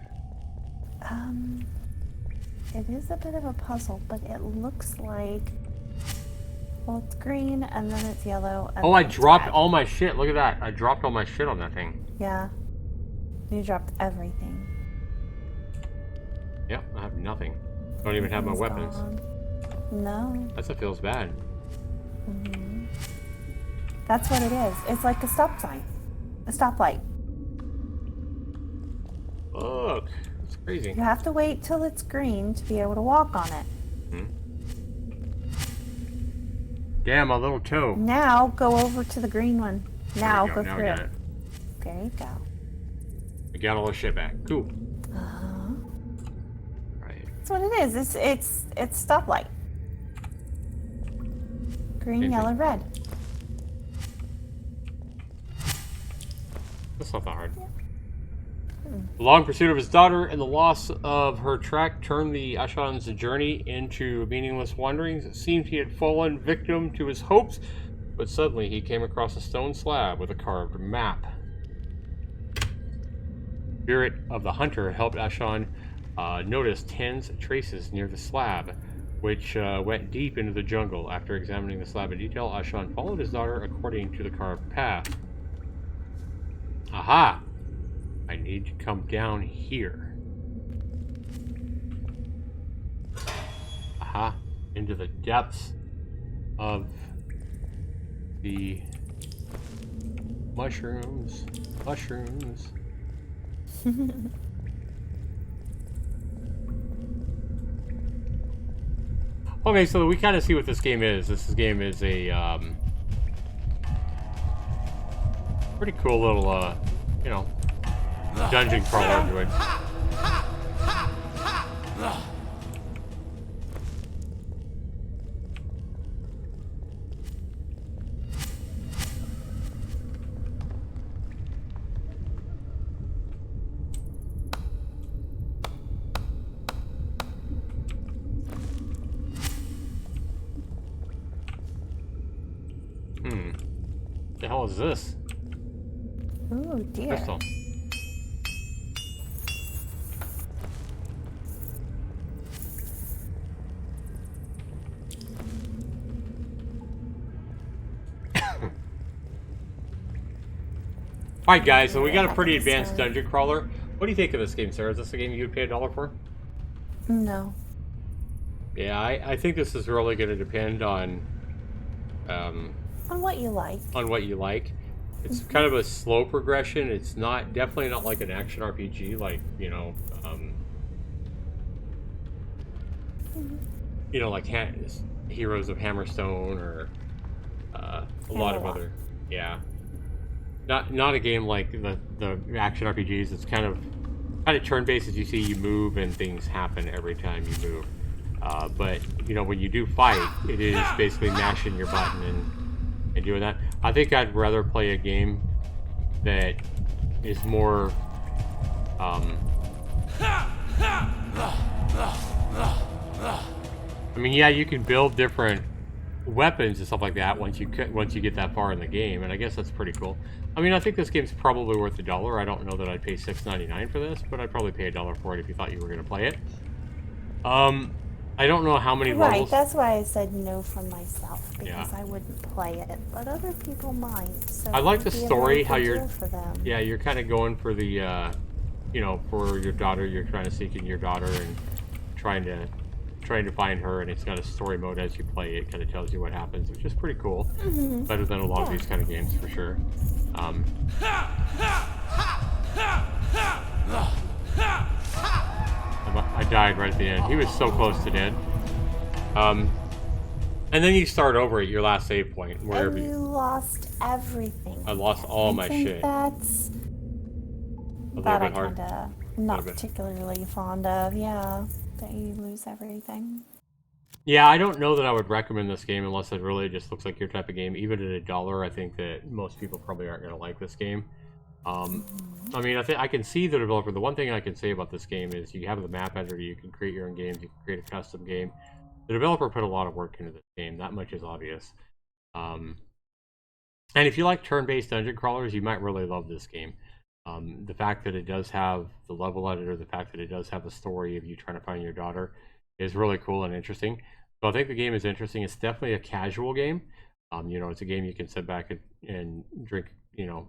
It is a bit of a puzzle, but it looks like, well, it's green and then it's yellow. And Oh, then I it's dropped red. all my shit. Look at that. I dropped all my shit on that thing. Yeah. You dropped everything. Yep, I have nothing. Don't even have my Everything's weapons. gone. No. That's what feels bad. That's what it is. It's like a stop sign. A stoplight. Look, it's crazy. You have to wait till it's green to be able to walk on it. Damn, my little toe. Now go over to the green one. Now There we go now through I got it. it. There you go. I got all the shit back. Cool. Right. That's what it is. It's stoplight. Green, Same yellow, thing. red. That's not that hard. The long pursuit of his daughter and the loss of her track turned the Ashan's journey into meaningless wanderings. It seemed he had fallen victim to his hopes, but suddenly he came across a stone slab with a carved map. Spirit of the hunter helped Ashan notice Ten's traces near the slab, which went deep into the jungle. After examining the slab in detail, Ashan followed his daughter according to the carved path. Aha! I need to come down here. Aha! Into the depths of the mushrooms. Mushrooms. Okay, so we kind of see what this game is. This game is a pretty cool little, you know, dungeon crawler into it. The hell is this? Ooh, dear. Crystal. Alright guys, so we got a pretty advanced dungeon crawler. What do you think of this game, Sarah? Is this a game you would pay $1 for? No. Yeah, I think this is really going to depend on On what you like. on what you like. It's kind of a slow progression. It's not definitely not like an action RPG, like like Heroes of Hammerstone or a lot of other, yeah. Not a game like the action RPGs. It's kind of turn-based. As you see, you move and things happen every time you move. But when you do fight, it is basically mashing your button and doing that. I think I'd rather play a game that is more I mean, yeah, you can build different weapons and stuff like that once you get that far in the game, and I guess that's pretty cool. I mean, I think this game's probably worth $1. I don't know that I'd pay $6.99 for this, but I'd probably pay $1 for it if you thought you were going to play it. I don't know how many Right, levels. that's why I said no for myself, because Yeah. I wouldn't play it, but other people might. So I like it the would be a story, very how good you're, deal for them. yeah, you're kind of going for the, for your daughter. You're trying to seek in your daughter and trying to find her, and it's got a story mode as you play. It kind of tells you what happens, which is pretty cool. Better than a lot of these kind of games for sure. I died right at the end. He was so close to dead. And then you start over at your last save point, wherever And you lost everything. I lost all my I think shit. That's A little that I bit hard. kinda not particularly fond of. Yeah, that you lose everything. Yeah, I don't know that I would recommend this game unless it really just looks like your type of game. Even at $1, I think that most people probably aren't going to like this game. I mean, I think I can see the developer. The one thing I can say about this game is you have the map editor. You can create your own games. You can create a custom game. The developer put a lot of work into this game. That much is obvious. And if you like turn-based dungeon crawlers, you might really love this game. The fact that it does have the level editor, the fact that it does have the story of you trying to find your daughter is really cool and interesting. So I think the game is interesting. It's definitely a casual game. You know, it's a game you can sit back and drink, you know,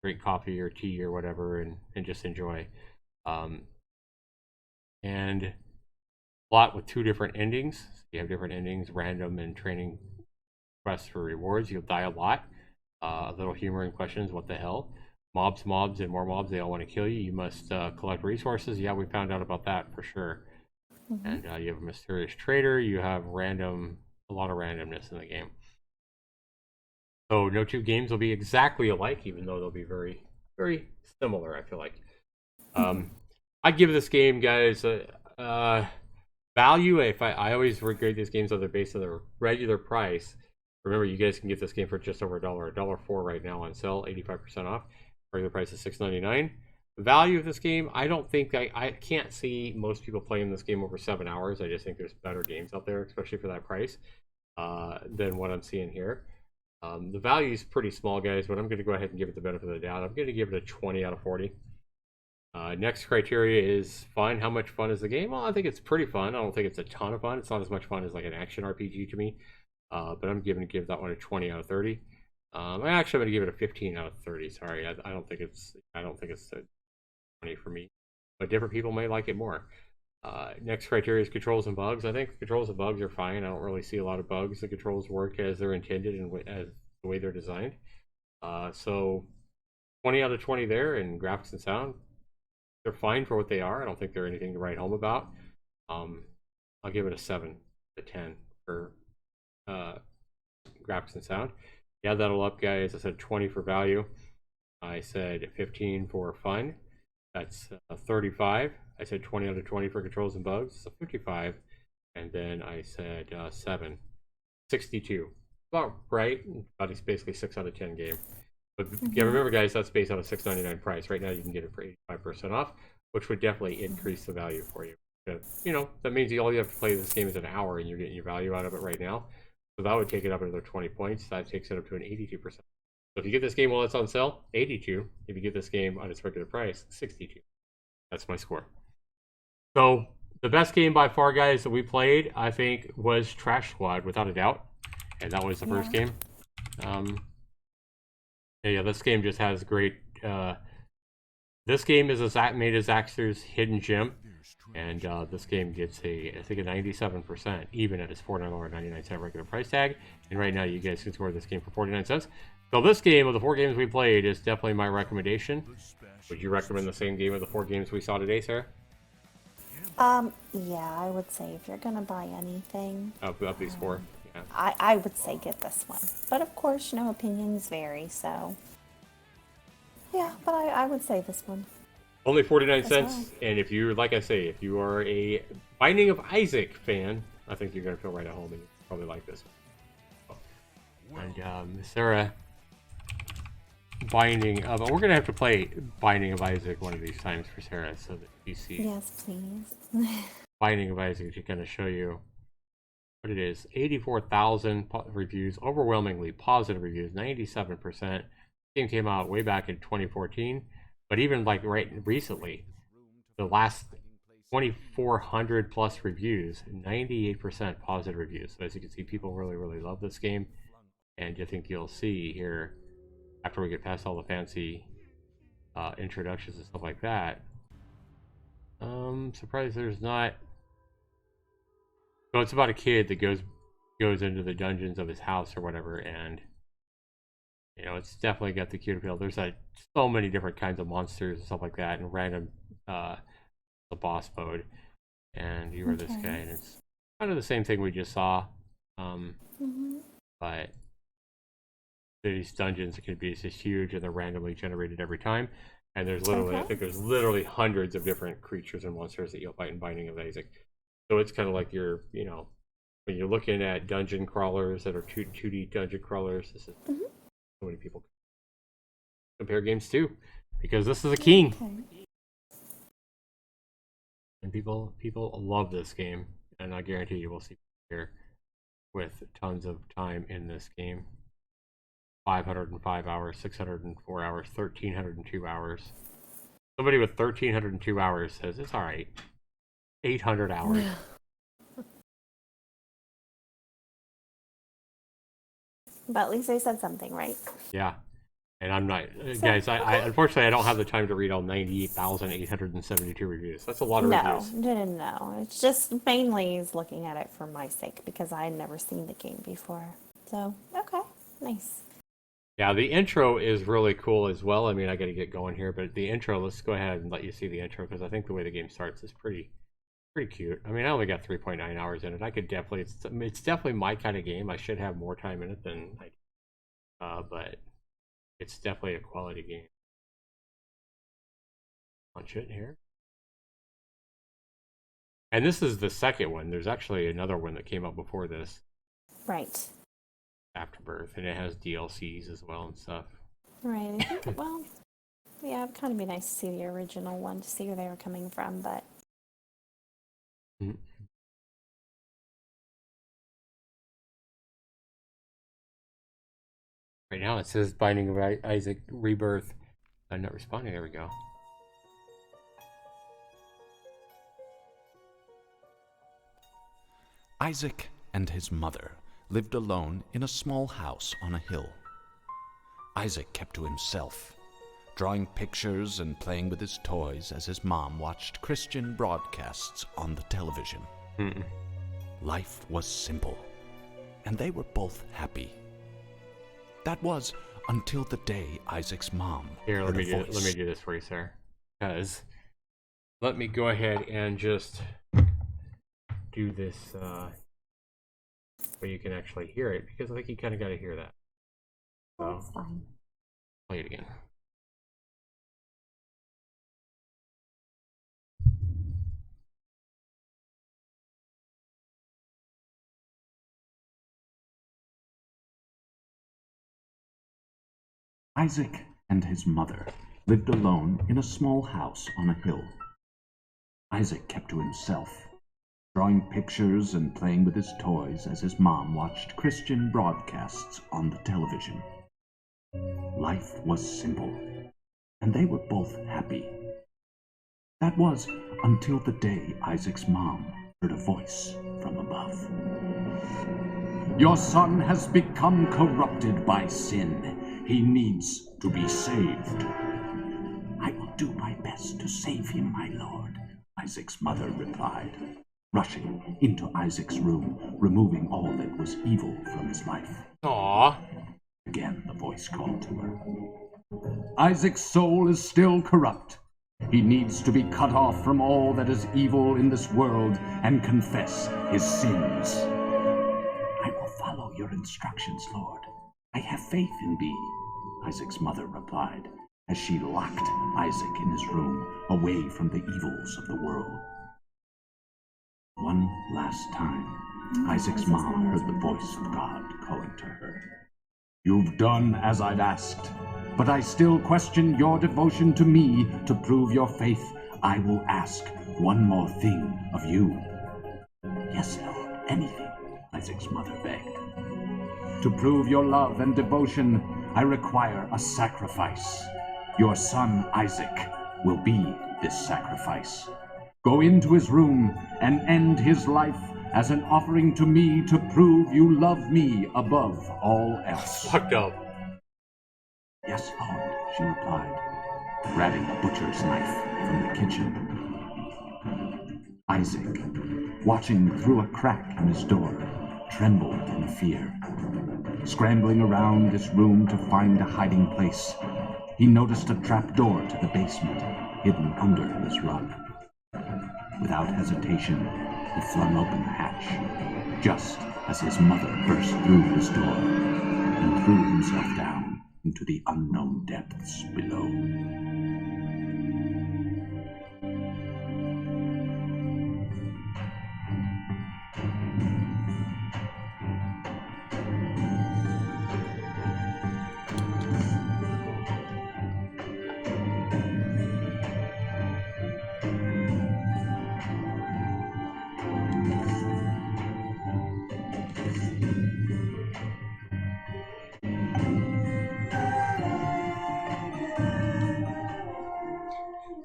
drink coffee or tea or whatever and just enjoy. And a lot with 2 different endings. You have different endings, random and training quests for rewards. You'll die a lot. A little humor and questions. What the hell? Mobs, and more mobs. They all want to kill you. You must collect resources. Yeah, we found out about that for sure. And you have a mysterious trader. You have a lot of randomness in the game. So no 2 games will be exactly alike, even though they'll be very, very similar, I feel like. I'd give this game, guys, value. If I always grade these games on the base of their regular price. Remember, you guys can get this game for just over $1, $1.04 right now on sale, 85% off. Regular price is $6.99. The value of this game, I don't think I can't see most people playing this game over 7 hours. I just think there's better games out there, especially for that price, than what I'm seeing here. The value is pretty small, guys, but I'm going to go ahead and give it the benefit of the doubt. I'm going to give it a 20 out of 40. Next criteria is fun. How much fun is the game? Well, I think it's pretty fun. I don't think it's a ton of fun. It's not as much fun as like an action RPG to me. But I'm going to give that one a 20 out of 30. I'm actually going to give it a 15 out of 30. Sorry, I don't think it's a 20 for me. But different people may like it more. Next criteria is controls and bugs. I think controls and bugs are fine. I don't really see a lot of bugs. The controls work as they're intended and as the way they're designed. So 20 out of 20 there, and graphics and sound, they're fine for what they are. I don't think they're anything to write home about. I'll give it a 7 to 10 for graphics and sound. Yeah, that'll up, guys. I said 20 for value. I said 15 for fun. That's 35. I said 20 out of 20 for controls and bugs. So 55. And then I said 7. 62. About right. But it's basically 6 out of 10 game. But yeah, remember, guys, that's based on a $6.99 price. Right now, you can get it for 85% off, which would definitely increase the value for you. You know, that means all you have to play this game is an hour, and you're getting your value out of it right now. So that would take it up another 20 points. That takes it up to an 82%. So if you get this game while it's on sale, 82. If you get this game on its regular price, 62. That's my score. So the best game by far, guys, that we played, I think, was Trash Squad, without a doubt. And that was the first game. Yeah, this game just has great... this game is made as Zaxtor's hidden gem. And this game gets I think a 97%, even at its $49.99 regular price tag. And right now, you guys can score this game for 49 cents. So this game, of the 4 games we played, is definitely my recommendation. Would you recommend the same game of the 4 games we saw today, Sarah? Yeah, I would say if you're gonna buy anything, Of these 4? Yeah. I would say get this one. But of course, opinions vary, so yeah, but I would say this one. Only 49 cents, well. and if you, like I say, if you are a Binding of Isaac fan, I think you're going to feel right at home and you probably like this. And Sarah, Binding of, we're going to have to play Binding of Isaac one of these times for Sarah so that you see. Yes, please. Binding of Isaac to kind of show you what it is. 84,000 reviews, overwhelmingly positive reviews, 97%. Game came out way back in 2014. But even like right recently, the last 2,400 plus reviews, 98% positive reviews. So as you can see, people really, really love this game. And I think you'll see here, after we get past all the fancy introductions and stuff like that. Surprised there's not. So it's about a kid that goes into the dungeons of his house or whatever, and you know, it's definitely got the cute appeal. There's so many different kinds of monsters and stuff like that, and random the boss mode. And you are this guy, and it's kind of the same thing we just saw. But these dungeons can be just huge, and they're randomly generated every time. And there's literally, I think there's literally hundreds of different creatures and monsters that you'll fight in Binding of Isaac. So it's kind of like you're, you know, when you're looking at dungeon crawlers that are 2D dungeon crawlers, this is so many people compare games too, because this is a king. Okay. And people love this game, and I guarantee you will see here with tons of time in this game. 505 hours, 604 hours, 1,302 hours. Somebody with 1,302 hours says it's all right. 800 hours. But at least they said something, right? Yeah. And I'm not, guys, I unfortunately I don't have the time to read all 98,872 reviews. That's a lot of reviews. No. It's just mainly is looking at it for my sake because I had never seen the game before. So, okay, nice. Yeah, the intro is really cool as well. I mean, I got to get going here, but the intro, let's go ahead and let you see the intro because I think the way the game starts is pretty cute. I mean, I only got 3.9 hours in it. I could definitely, it's definitely my kind of game. I should have more time in it than I, but it's definitely a quality game. Launch it here. And this is the second one. There's actually another one that came out before this. Right. Afterbirth, and it has DLCs as well and stuff. Right. Well, yeah, it'd kind of be nice to see the original one to see where they were coming from, but. Right now it says Binding of Isaac Rebirth. I'm not responding. There we go. Isaac and his mother lived alone in a small house on a hill. Isaac kept to himself, drawing pictures and playing with his toys as his mom watched Christian broadcasts on the television. Life was simple, and they were both happy. That was until the day Isaac's mom Here, let heard me a voice. let me do this for you, sir. Because let me go ahead and just do this so you can actually hear it, because I think you kind of got to hear that. So, That's fine. play it again. Isaac and his mother lived alone in a small house on a hill. Isaac kept to himself, drawing pictures and playing with his toys as his mom watched Christian broadcasts on the television. Life was simple, and they were both happy. That was until the day Isaac's mom heard a voice from above. "Your son has become corrupted by sin. He needs to be saved." "I will do my best to save him, my lord," Isaac's mother replied, rushing into Isaac's room, removing all that was evil from his life. Aww. Again the voice called to her. "Isaac's soul is still corrupt. He needs to be cut off from all that is evil in this world and confess his sins." "I will follow your instructions, Lord. I have faith in thee," Isaac's mother replied, as she locked Isaac in his room, away from the evils of the world. One last time, Isaac's mom heard the voice of God calling to her. "You've done as I've asked, but I still question your devotion to me. To prove your faith, I will ask one more thing of you." "Yes, Lord, anything," Isaac's mother begged. "To prove your love and devotion, I require a sacrifice. Your son Isaac will be this sacrifice. Go into his room and end his life as an offering to me to prove you love me above all else." Fucked up. "Yes, Lord," she replied, grabbing a butcher's knife from the kitchen. Isaac, watching through a crack in his door, trembled in fear. Scrambling around his room to find a hiding place, he noticed a trap door to the basement, hidden under his rug. Without hesitation, he flung open the hatch, just as his mother burst through his door and threw himself down into the unknown depths below.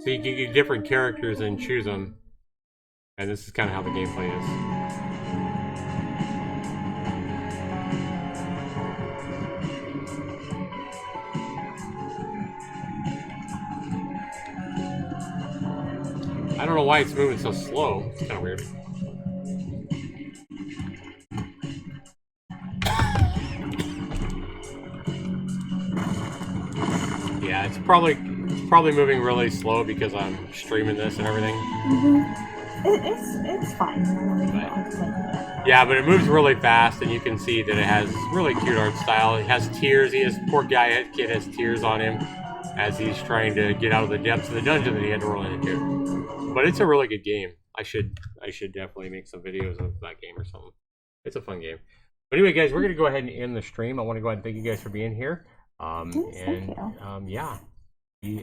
So you can get different characters and choose them. And this is kind of how the gameplay is. I don't know why it's moving so slow. It's kind of weird. Yeah, it's probably moving really slow because I'm streaming this and everything. It's fine. Yeah, but it moves really fast, and you can see that it has really cute art style. It has tears. Poor kid has tears on him as he's trying to get out of the depths of the dungeon that he had to roll into. But it's a really good game. I should definitely make some videos of that game or something. It's a fun game. But anyway, guys, we're gonna go ahead and end the stream. I want to go ahead and thank you guys for being here. Yeah, we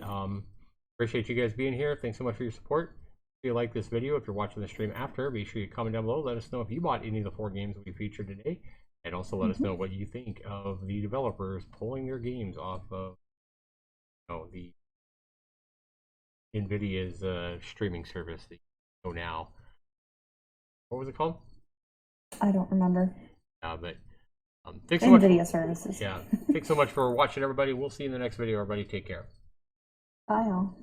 appreciate you guys being here. Thanks so much for your support. If you like this video, if you're watching the stream after, be sure you comment down below. Let us know if you bought any of the 4 games we featured today, and also let us know what you think of the developers pulling their games off of the NVIDIA's streaming service that you know now. What was it called? I don't remember. But thanks so much. NVIDIA services. Yeah, thanks so much for watching, everybody. We'll see you in the next video, everybody. Take care. Bye, all.